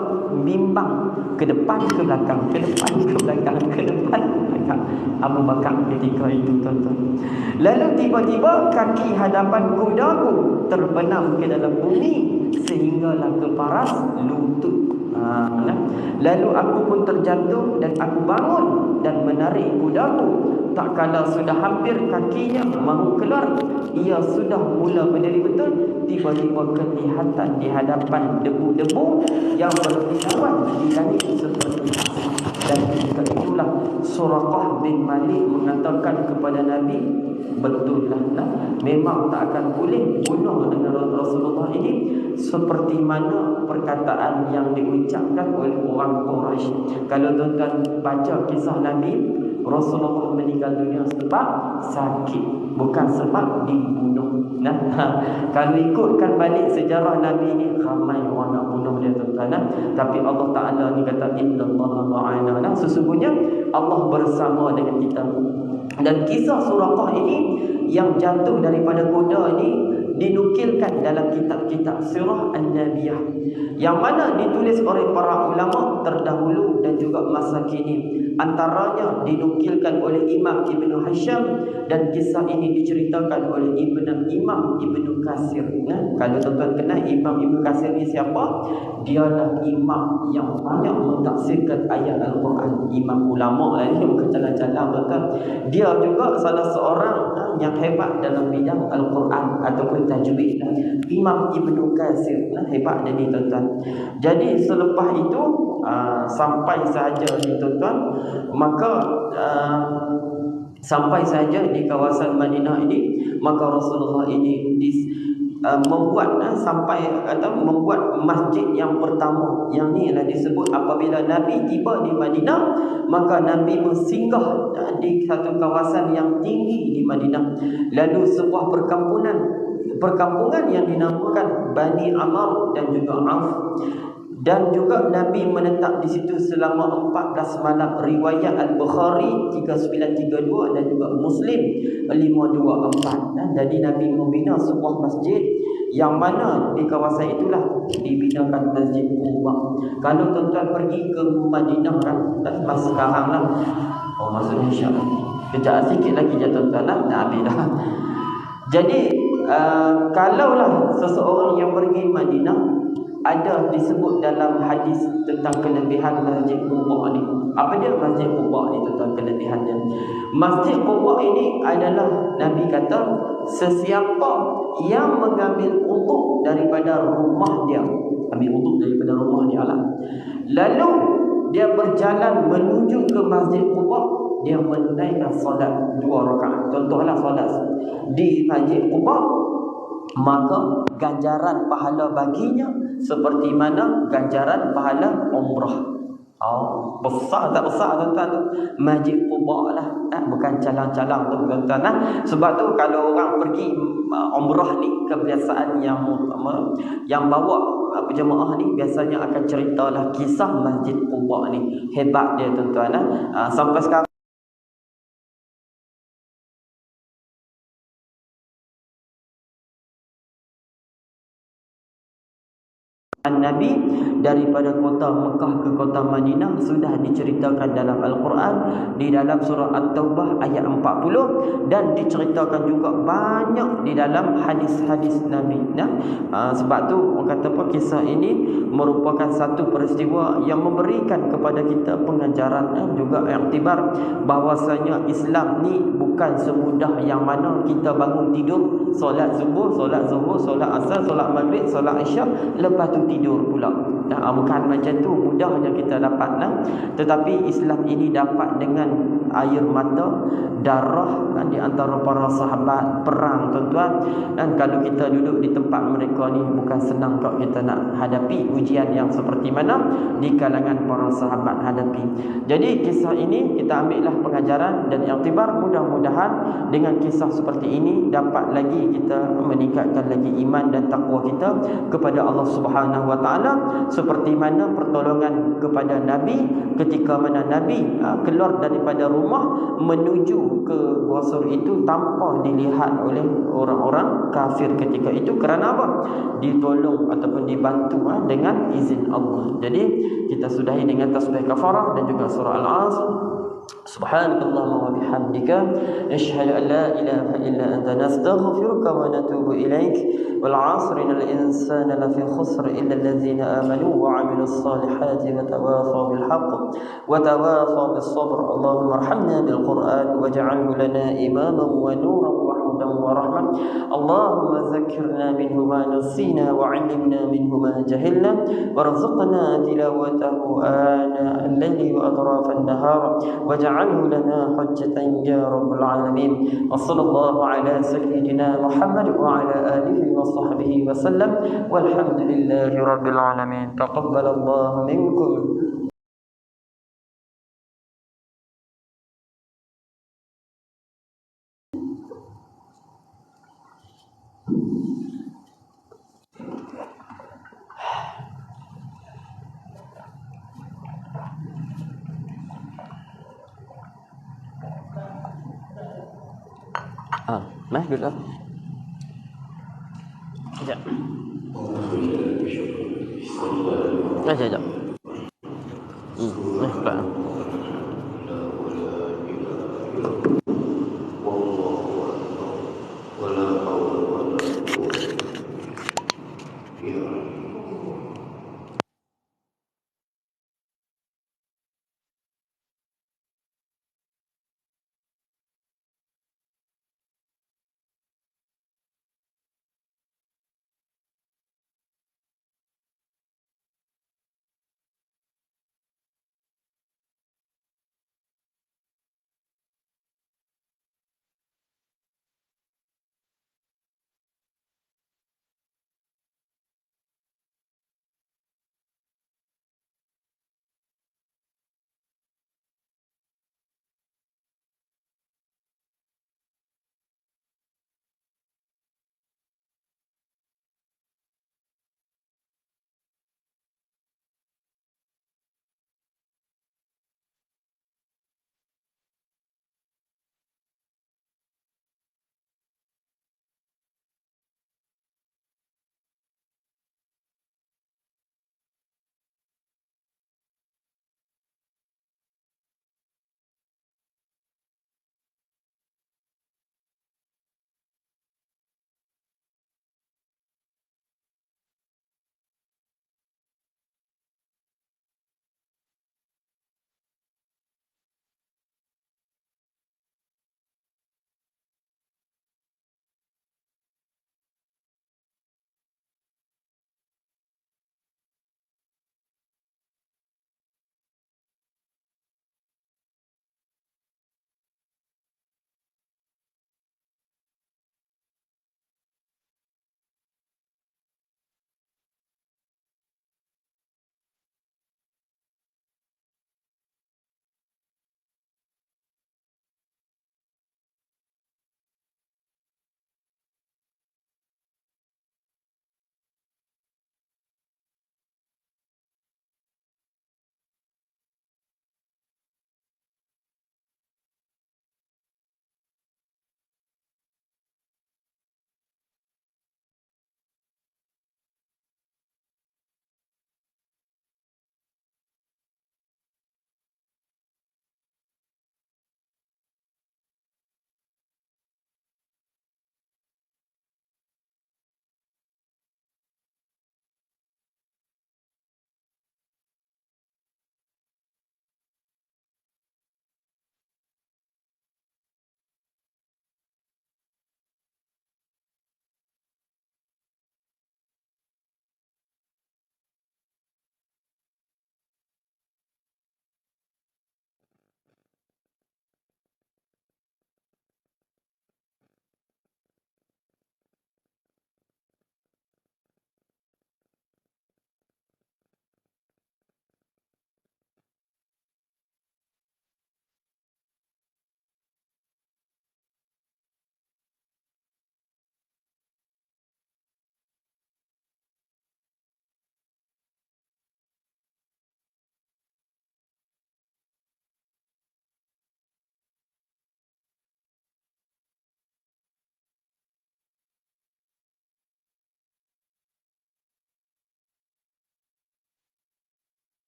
bimbang ke depan ke belakang, ke depan ke belakang, ke depan ke belakang. Abu Bakar ketika itu tuan-tuan. Lalu tiba-tiba kaki hadapan kudaku terbenam ke dalam bumi sehinggalah ke paras lutut. Lalu aku pun terjatuh dan aku bangun dan menarik kudaku. Tak kala sudah hampir kakinya mahu keluar, ia sudah mula berdiri betul. Tiba-tiba kelihatan di hadapan debu-debu yang berkilauan di langit seperti asap. Dan ketika itulah Suraqah bin Malik mengatakan kepada Nabi, betullah memang tak akan boleh bunuh dengan Rasulullah ini seperti mana perkataan yang diucapkan oleh orang Quraisy. Kalau tuan-tuan baca kisah Nabi, Rasulullah meninggal dunia sebab sakit, bukan sebab dibunuh. Kalau ikutkan balik sejarah Nabi ni, ramai orang nak bunuh dia tuan-tuan. Tapi Allah Ta'ala ni kata, innallaha ma'ana. Sesungguhnya Allah bersama dengan kita. Dan kisah Suraqah ini yang jatuh daripada kuda ini dinukilkan dalam kitab-kitab Sirah An-Nabiyah, yang mana ditulis oleh para ulama terdahulu dan juga masa kini. Antaranya dinukilkan oleh Imam Ibn Hisham, dan kisah ini diceritakan oleh Imam Ibn Katsir. Kalau tuan-tuan kenal Imam Ibn Katsir ni siapa? Dialah imam yang banyak mentafsirkan ayat Al-Quran. Imam ulama lah ni, bukan jalan-jalan tuan-tuan. Dia juga salah seorang yang hebat dalam bidang Al-Quran ataupun tajwid. Imam Ibn Katsir hebat jadi tuan-tuan. Jadi selepas itu sampai sahaja ni tuan-tuan, maka sampai saja di kawasan Madinah ini, maka Rasulullah ini membuat masjid yang pertama. Yang ni lah disebut apabila Nabi tiba di Madinah, maka Nabi bersinggah di satu kawasan yang tinggi di Madinah. Lalu sebuah perkampungan yang dinamakan Bani Amr dan juga Auf. Dan juga Nabi menetap di situ selama 14 malam. Riwayat Al-Bukhari 3932 dan juga Muslim 524. Jadi Nabi membina sebuah masjid yang mana di kawasan itulah dibinakan Masjid Quba. Kalau tuan-tuan pergi ke Madinah kan, masa sekarang lah, maksudnya insya-Allah kejap sikit lagi je tuan-tuan habis dah. Jadi kalaulah seseorang yang pergi Madinah, ada disebut dalam hadis tentang kelebihan Masjid Quba ni. Apa dia Masjid Quba ni tuan-tuan kelebihannya? Masjid Quba ini adalah Nabi kata, sesiapa yang mengambil uduk daripada rumah dia, ambil uduk daripada rumah dia lah, lalu dia berjalan menuju ke Masjid Quba, dia menunaikan solat 2 rakaat. Contohlah solat di Masjid Quba, maka ganjaran pahala baginya seperti mana ganjaran pahala umrah. Besar tak besar tuan-tuan tu Masjid Quba lah, bukan calang-calang tu tuan-tuan. Sebab tu kalau orang pergi umrah ni, kebiasaan yang bawa jemaah ni biasanya akan ceritalah kisah Masjid Quba ni. Hebat dia tuan-tuan. Sampai sekarang Nabi daripada kota Mekah ke kota Madinah sudah diceritakan dalam Al-Quran di dalam surah At-Taubah ayat 40, dan diceritakan juga banyak di dalam hadis-hadis Nabi. Sebab tu orang kata apa, kisah ini merupakan satu peristiwa yang memberikan kepada kita pengajaran juga iktibar bahwasanya Islam ni bukan semudah yang mana kita bangun tidur, solat subuh, solat zuhur, solat asar, solat maghrib, solat isyak, lepas tu tidur pula. Bukan macam tu mudahnya kita dapat. Tetapi Islam ini dapat dengan air mata, darah di antara para sahabat, perang tuan-tuan. Dan kalau kita duduk di tempat mereka ni, bukan senang kok kita nak hadapi ujian yang seperti mana di kalangan para sahabat hadapi. Jadi kisah ini kita ambillah pengajaran dan iktibar. Mudah-mudahan dengan kisah seperti ini dapat lagi kita meningkatkan lagi iman dan takwa kita kepada Allah Subhanahu wa taala, seperti mana pertolongan kepada Nabi ketika mana Nabi keluar daripada rumah menuju ke Gua Sur itu tanpa dilihat oleh orang-orang kafir ketika itu. Kerana apa? Ditolong ataupun dibantu dengan izin Allah. Jadi kita sudahi dengan tasbih kafarah dan juga surah Al-Asr. Subhanakallahumma wa bihamdika asyhadu an la ilaha illa anta nastaghfiruka wa natubu ilaik. Wal 'asri innal insana lafi khusr illa allazina amanu wa 'amilus salihati wa tawasaw bil haqq wa tawasaw bis sabr. Allahumma arhamna bil Qur'an waj'alhu lana imaman wa nuran wa hudan wa rahmah. Allahumma zakkirna minhu ma nasina wa 'allimna minhu ma jahilna warzuqna tilawatahu ana al-layli wa atrafan nahar waj'alhu lana hujjatan ya rabbal alamin. Wa sallallahu ala sayyidina Muhammad wa ala alihi wa sahbihi wa sallam walhamdulillahi rabbil alamin. Taqabbalallahu minkum. Mari duduk. Sekejap. Sekejap.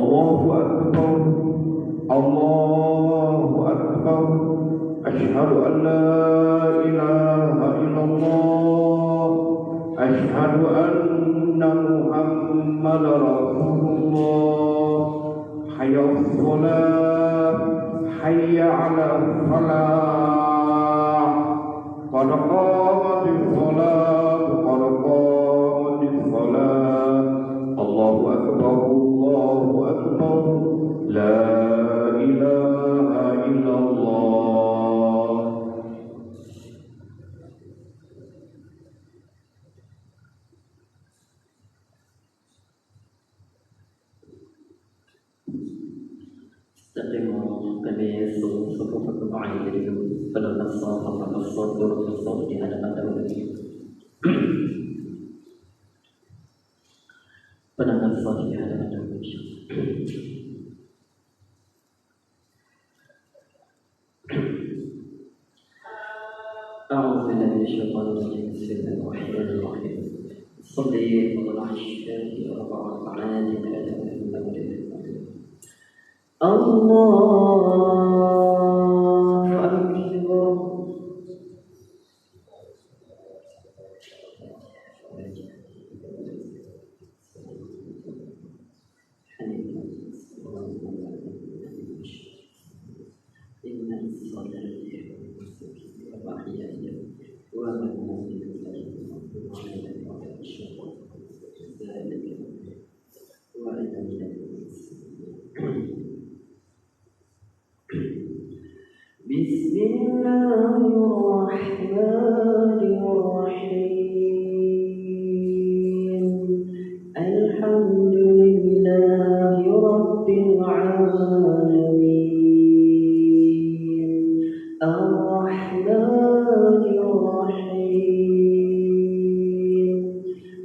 الله أكبر الله أكبر أشهد أن لا إله إلا الله أشهد أن محمدا رسول الله حي على الصلاة حي على الفلاح قد قامت الصلاة قد قامت الصلاة الله أكبر الله أكبر لا إله إلا الله. استقيموا كميسوا صفوفكم وعيدكم فلو نصاها فالصدر في الصوت على مدى فلن نصاها على مدى أعوذ بالله من الشيطان الرجيم بسم الله الرحمن الرحيم صلي فضل الشفاء أربع ركعات الله أكبر إن الصلاة ومحياي ومماتي ذلك وأنا من بسم الله الرحمن الرحيم الحمد لله رب العالمين الرحمن الرحيم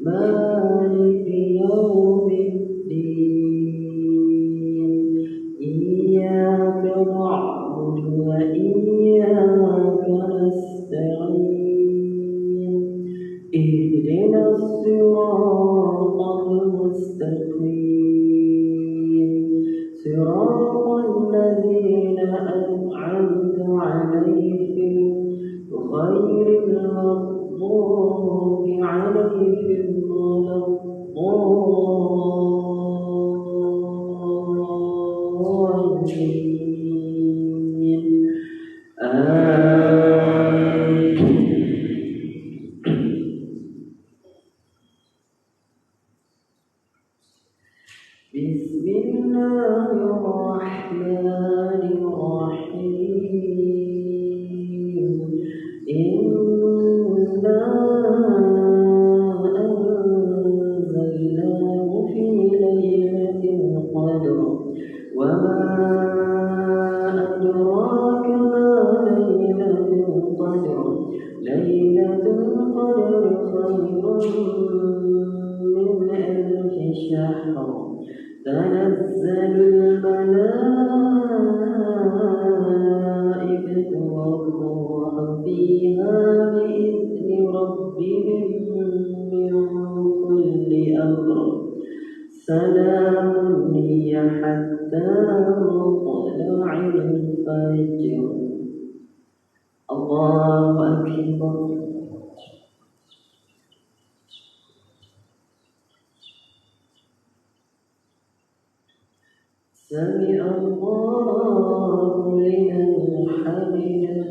مالك يوم الدين إياك نعبد وإياك نستعين اهدنا الصراط المستقيم صراط الذين أنعمت عليهم غير المغضوب عليهم ولا الضالين آمين. بسم الله الرحمن الرحيم إنا أنزلناه في ليلة القدر وما أدراك ما ليلة القدر ليلة القدر خير من ألف شهر تنزل الملائكة والروح فيها بإذن ربهم من كل أمر سلام هي حتى مطلع الفجر الله أكبر سمع الله لمن حمده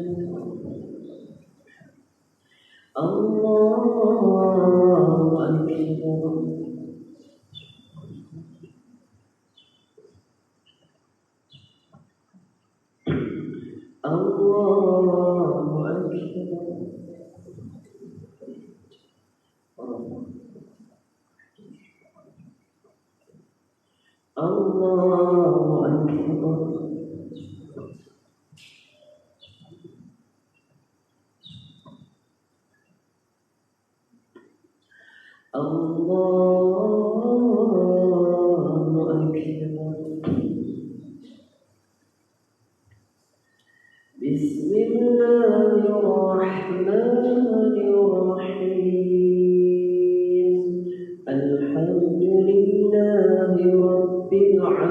الله أكبر الله أكبر الله أكبر الله أكبر بسم الله الرحمن الرحيم الحمد الحمد لله رب العالمين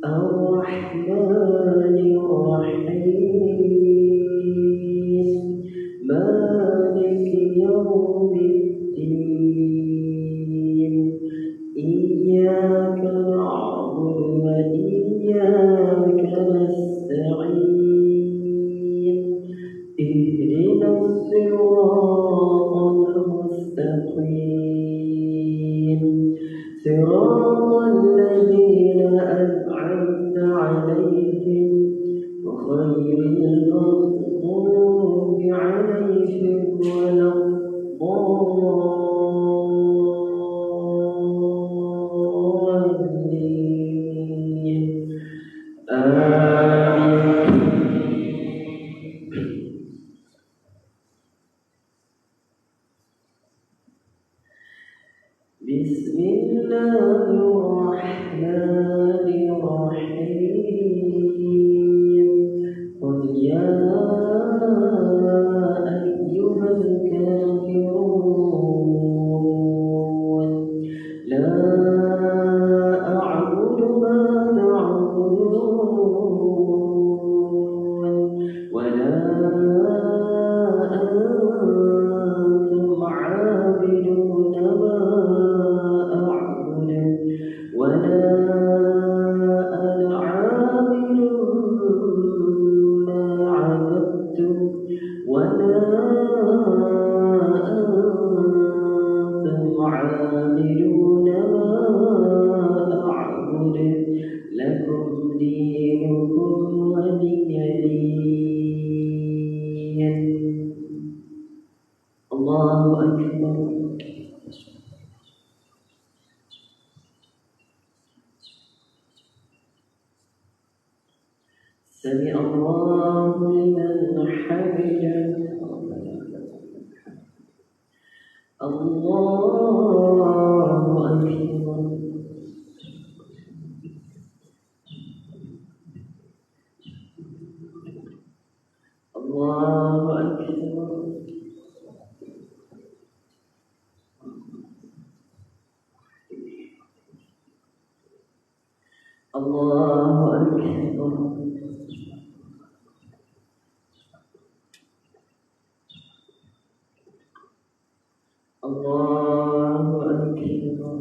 الرحمن الرحيم مالك يوم الدين إياك نعبد وإياك نستعين اهدنا الصراط المستقيم صراط الذين أنعمت عليهم غير المغضوب عليهم ولا الضالين آمين. بسم الله الرحمن الرحيم قل يا أيها الكافرون لا أعبد ما تعبدون ولا أنتم عابدون ما ولا أنا عابد ما عبدتم ولا أنتم عابدون ما أعبد لكم دينكم ولي دين. الله أكبر. سمع الله لمن حمده. الله أكبر. الله أكبر. الله أكبر. الله أكبر.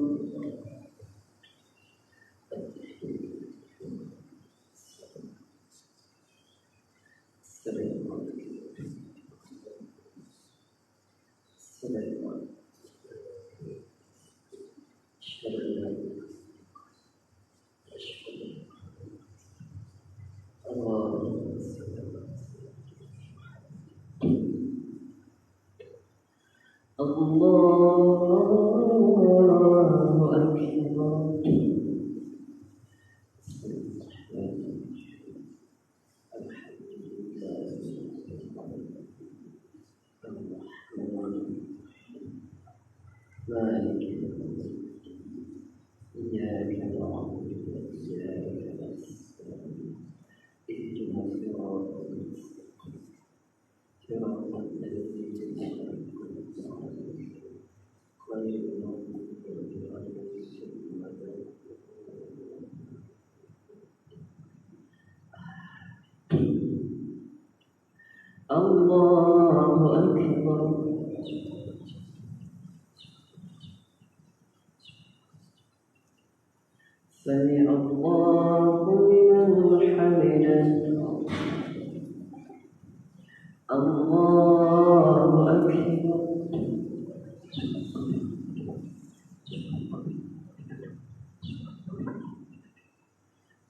مالك إياك نعبد وإياك نستعين اهدنا الصراط المستقيم صراط الذين أنعمت عليهم غير المغضوب عليهم ولا الله أكبر. سمع الله لمن حمده. الله أكبر.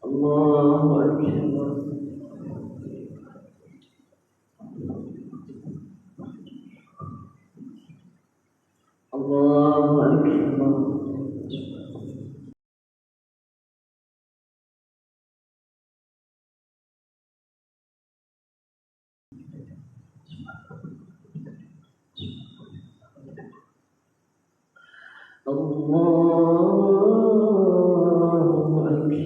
الله أكبر. الله أكبر. الله أكبر.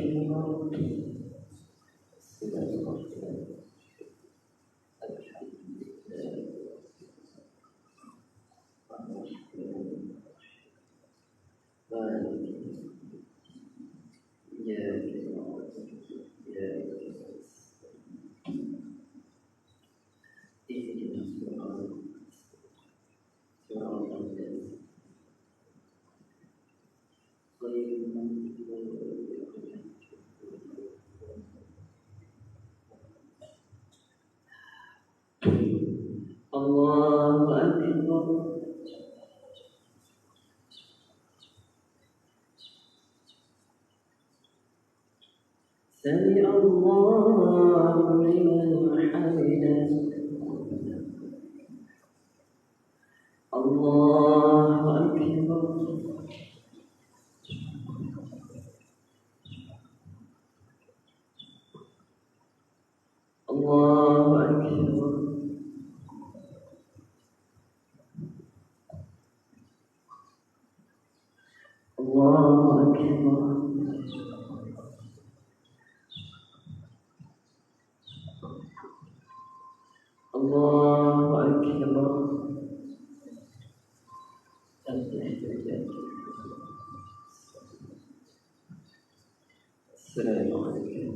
سمع الله لمن حمده الله أكبر الله أكبر الله أكبر الله أكبر. السلام عليكم.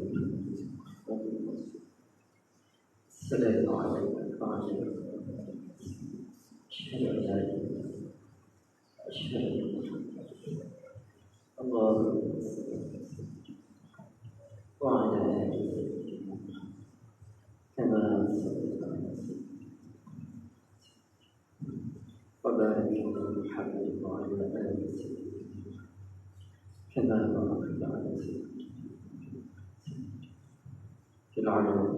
السلام عليكم. أشهد أن لا إله إلا الله. أشهد أن محمدا اللهم صل وعلى آله كما صليت على سيدنا وبارك على محمد وعلى آل سيدنا كما باركت على سيدنا في العالمين.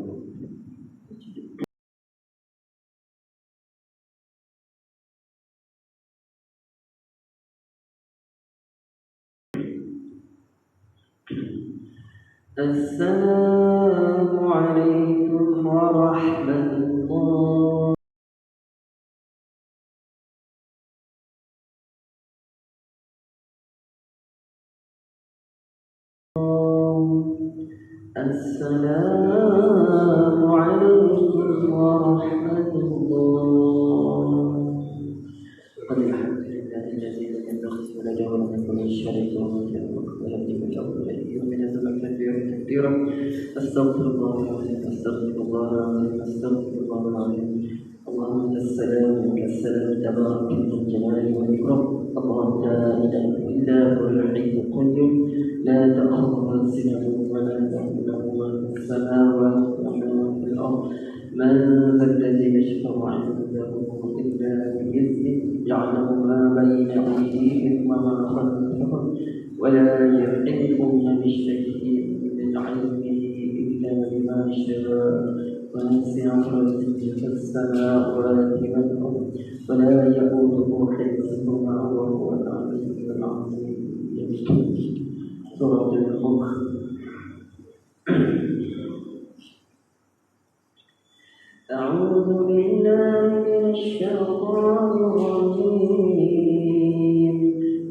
السلام عليكم ورحمة الله. السلام عليكم ورحمة الله. الحمد لله الذي لم يتخذ ولدا ولم يكن له شريك له ولم يكن له ولي من الذل كثيرا كثيرا. استغفر الله العظيم استغفر الله العظيم استغفر الله العظيم. اللهم انت السلام ومنك السلام تبارك ذو الجلال والاكرام. اللهم لا اله الا هو الحي القيوم لا تأخذه سنة ولا تأخذه ما في السماوات وما في الأرض. من ذا الذي يشفع عنده إلا بإذنه يعلم ما بين أيديهم وما خلفهم ولا يحيطون بشيء من علمه إلا بما شاء وسع كرسيه السماوات والأرض ولا يئوده حفظهما وهو العلي العظيم. سورة الخلق. أعوذ بالله من الشيطان الرجيم.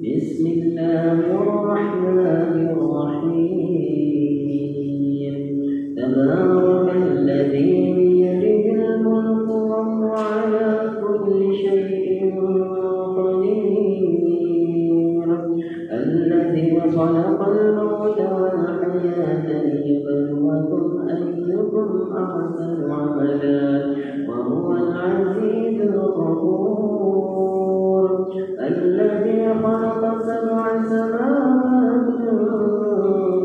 بسم الله الرحمن الرحيم. تبارك الذي بيده الملك وهو على كل شيء قدير. الذي خلق الموت والحياة ليبلوكم أيكم أحسن عملا وهو العزيز الغفور. الذي خلق سبع سماوات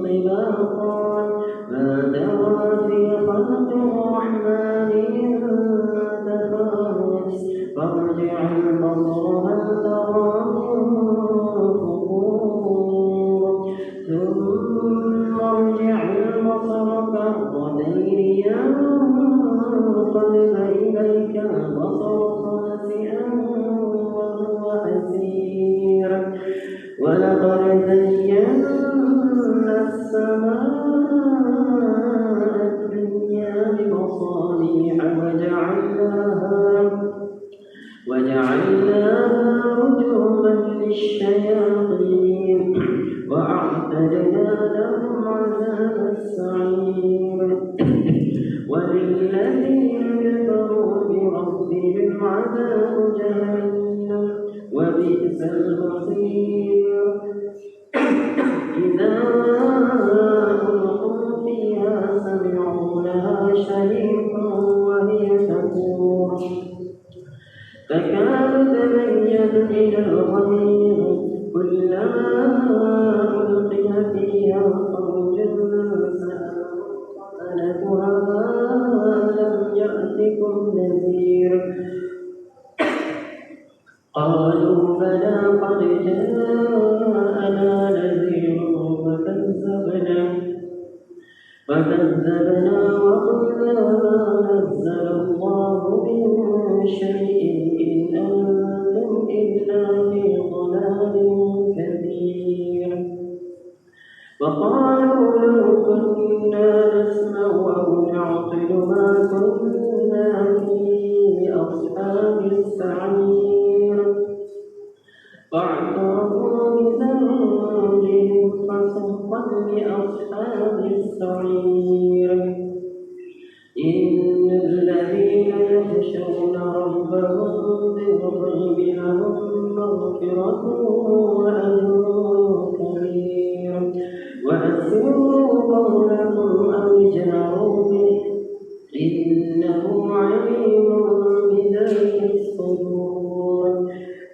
طباقا ما ترى في خلق الرحمن من تفاوت فارجع البصر هل ترى من فطور ثم ارجع البصر كرتين ينقلب إليك البصر خاسئا وهو حسير. ولقد زينا السماء الدنيا بمصابيح وجعلناها رجوما للشياطين وأعتدنا لهم عذاب السعير. وللذين كفروا بربهم عذاب جهنم وبئس المصير. إذا ألقوا فيها سمعوا لها شهيقا وهي تفور تكاد تميز من الغيظ كلما ألقي فيها فوج سألتها لم يأتكم نذير. قالوا بلى قد جاءنا نذير فكذبنا وقلنا ما نزل الله من شيء إن أنتم إلا في ضلال كبير وقالوا لو كنا نسمع أو نعقل ما كنا في أصحاب السعير فاعترفوا بذنبهم فسحقا لأصحاب السعير إن الذين يخشون ربهم بالغيب لهم مغفرة وأجر كبير وأسروا قولكم أو اجهروا به إنه عليم بذات الصدور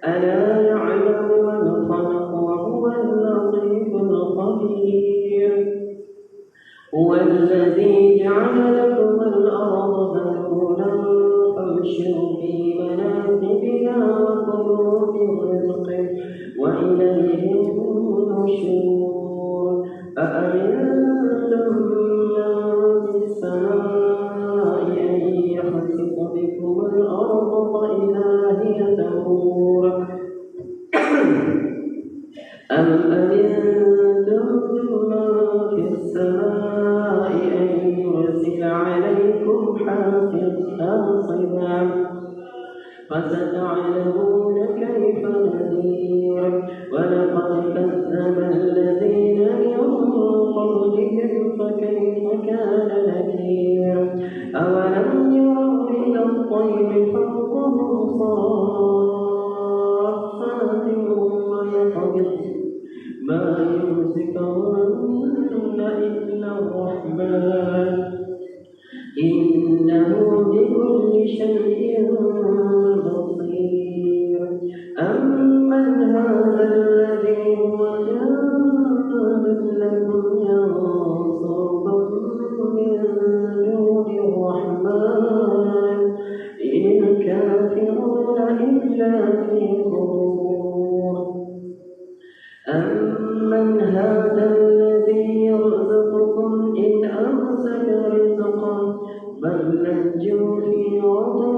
ألا يعلم من خلق وهو اللطيف الخبير هو الذي جعل لكم الأرض ذلولا فامشوا في مناكبها وكلوا من رزقه وإليه النشور أأمنتم من في السماء أن يخسف بكم الأرض فإذا هي تمور أم أمنتم من في السماء أن يرسل عليكم حاصبا فستعلمون كيف نذير ولقد كذب الذين من قبلهم فكيف كان نكير أولم يروا إلى الطير فوقهم صافات ويقبض ما يمسكهن إلا الرحمن إنه بكل شيء بصير أمن هذا الذي هو جند لكم ينصركم من دون الرحمن إن الكافرون إلا في غرور أمن هذا الذي يرزقكم إن أمسك رزقه بل لجوا في عتو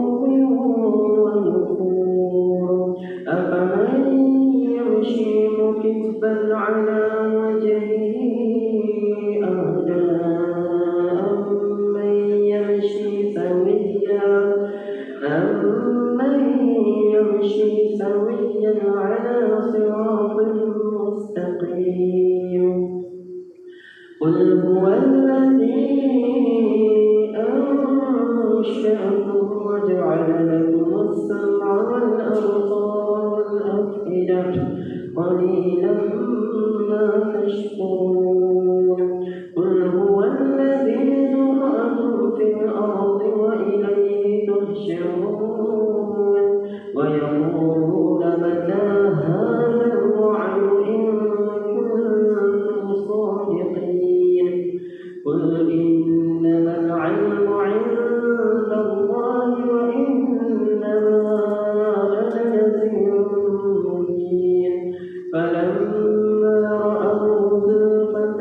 ونفور أفمن يمشي مكبا على وجهه أهدى أمن يمشي سويا على صراط مستقيم قل هو الذي أنشأكم وجعل لكم السمع والأبصار والأفئدة قليلا ما تشكرون قل هو الذي ذرأكم في الأرض وإليه تحشرون ويقولون متى هذا الوعد إن كنتم صادقين قل إنما العلم عند الله وإنما أنا نذير مبين فلما رأوا زلفة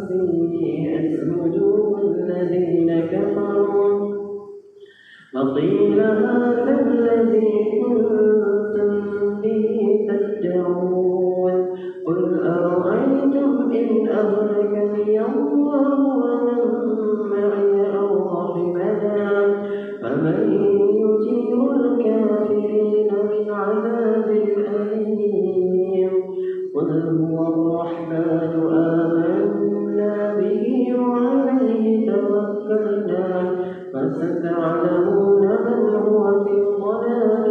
سيئت وجوه الذين كفروا وقيل هذا الذي كنتم به تدعون قل أرأيتم إن أهلكني الله ومن معي أو رحمنا فمن يجير الكافرين من عذاب أليم قل هو الرحمن آمنا به وعليه توكلنا فستعلمون من هو في ضلال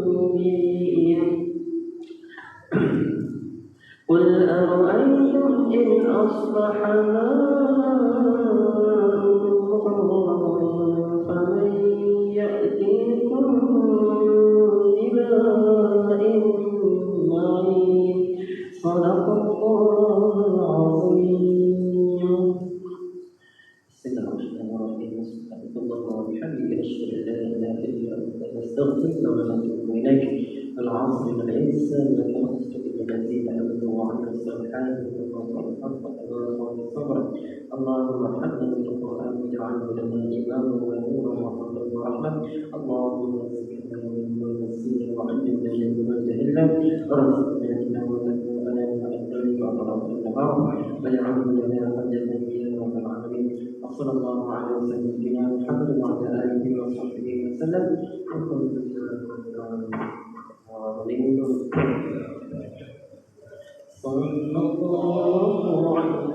مبين قل أرأيتم إن أصبح ماؤكم فمن يأتيكم بماء معين صدق الله العظيم. بسم الله الرحمن الرحيم. سبحانك اللهم وبحمدك أشهد أن لا إله إلا أنت نستغفرك ونتوب إليك. العصر الإنسان لكن الذين آمنوا وعملوا الصالحات وتواصوا بالحق وتواصوا بالصبر اللهم ارحمنا بالقرآن واجعله لنا إماما ونورا وفضلا ورحمة. اللهم ذكرنا منه ونسينا وعلمنا منه ما جهلنا وارزقنا تلاوته آناء الليل وأطراف النهار واجعله لنا حجة يا رب العالمين. وصلى الله على سيدنا محمد وعلى آله وصحبه وسلم. الحمد لله رب العالمين. صلى الله عليه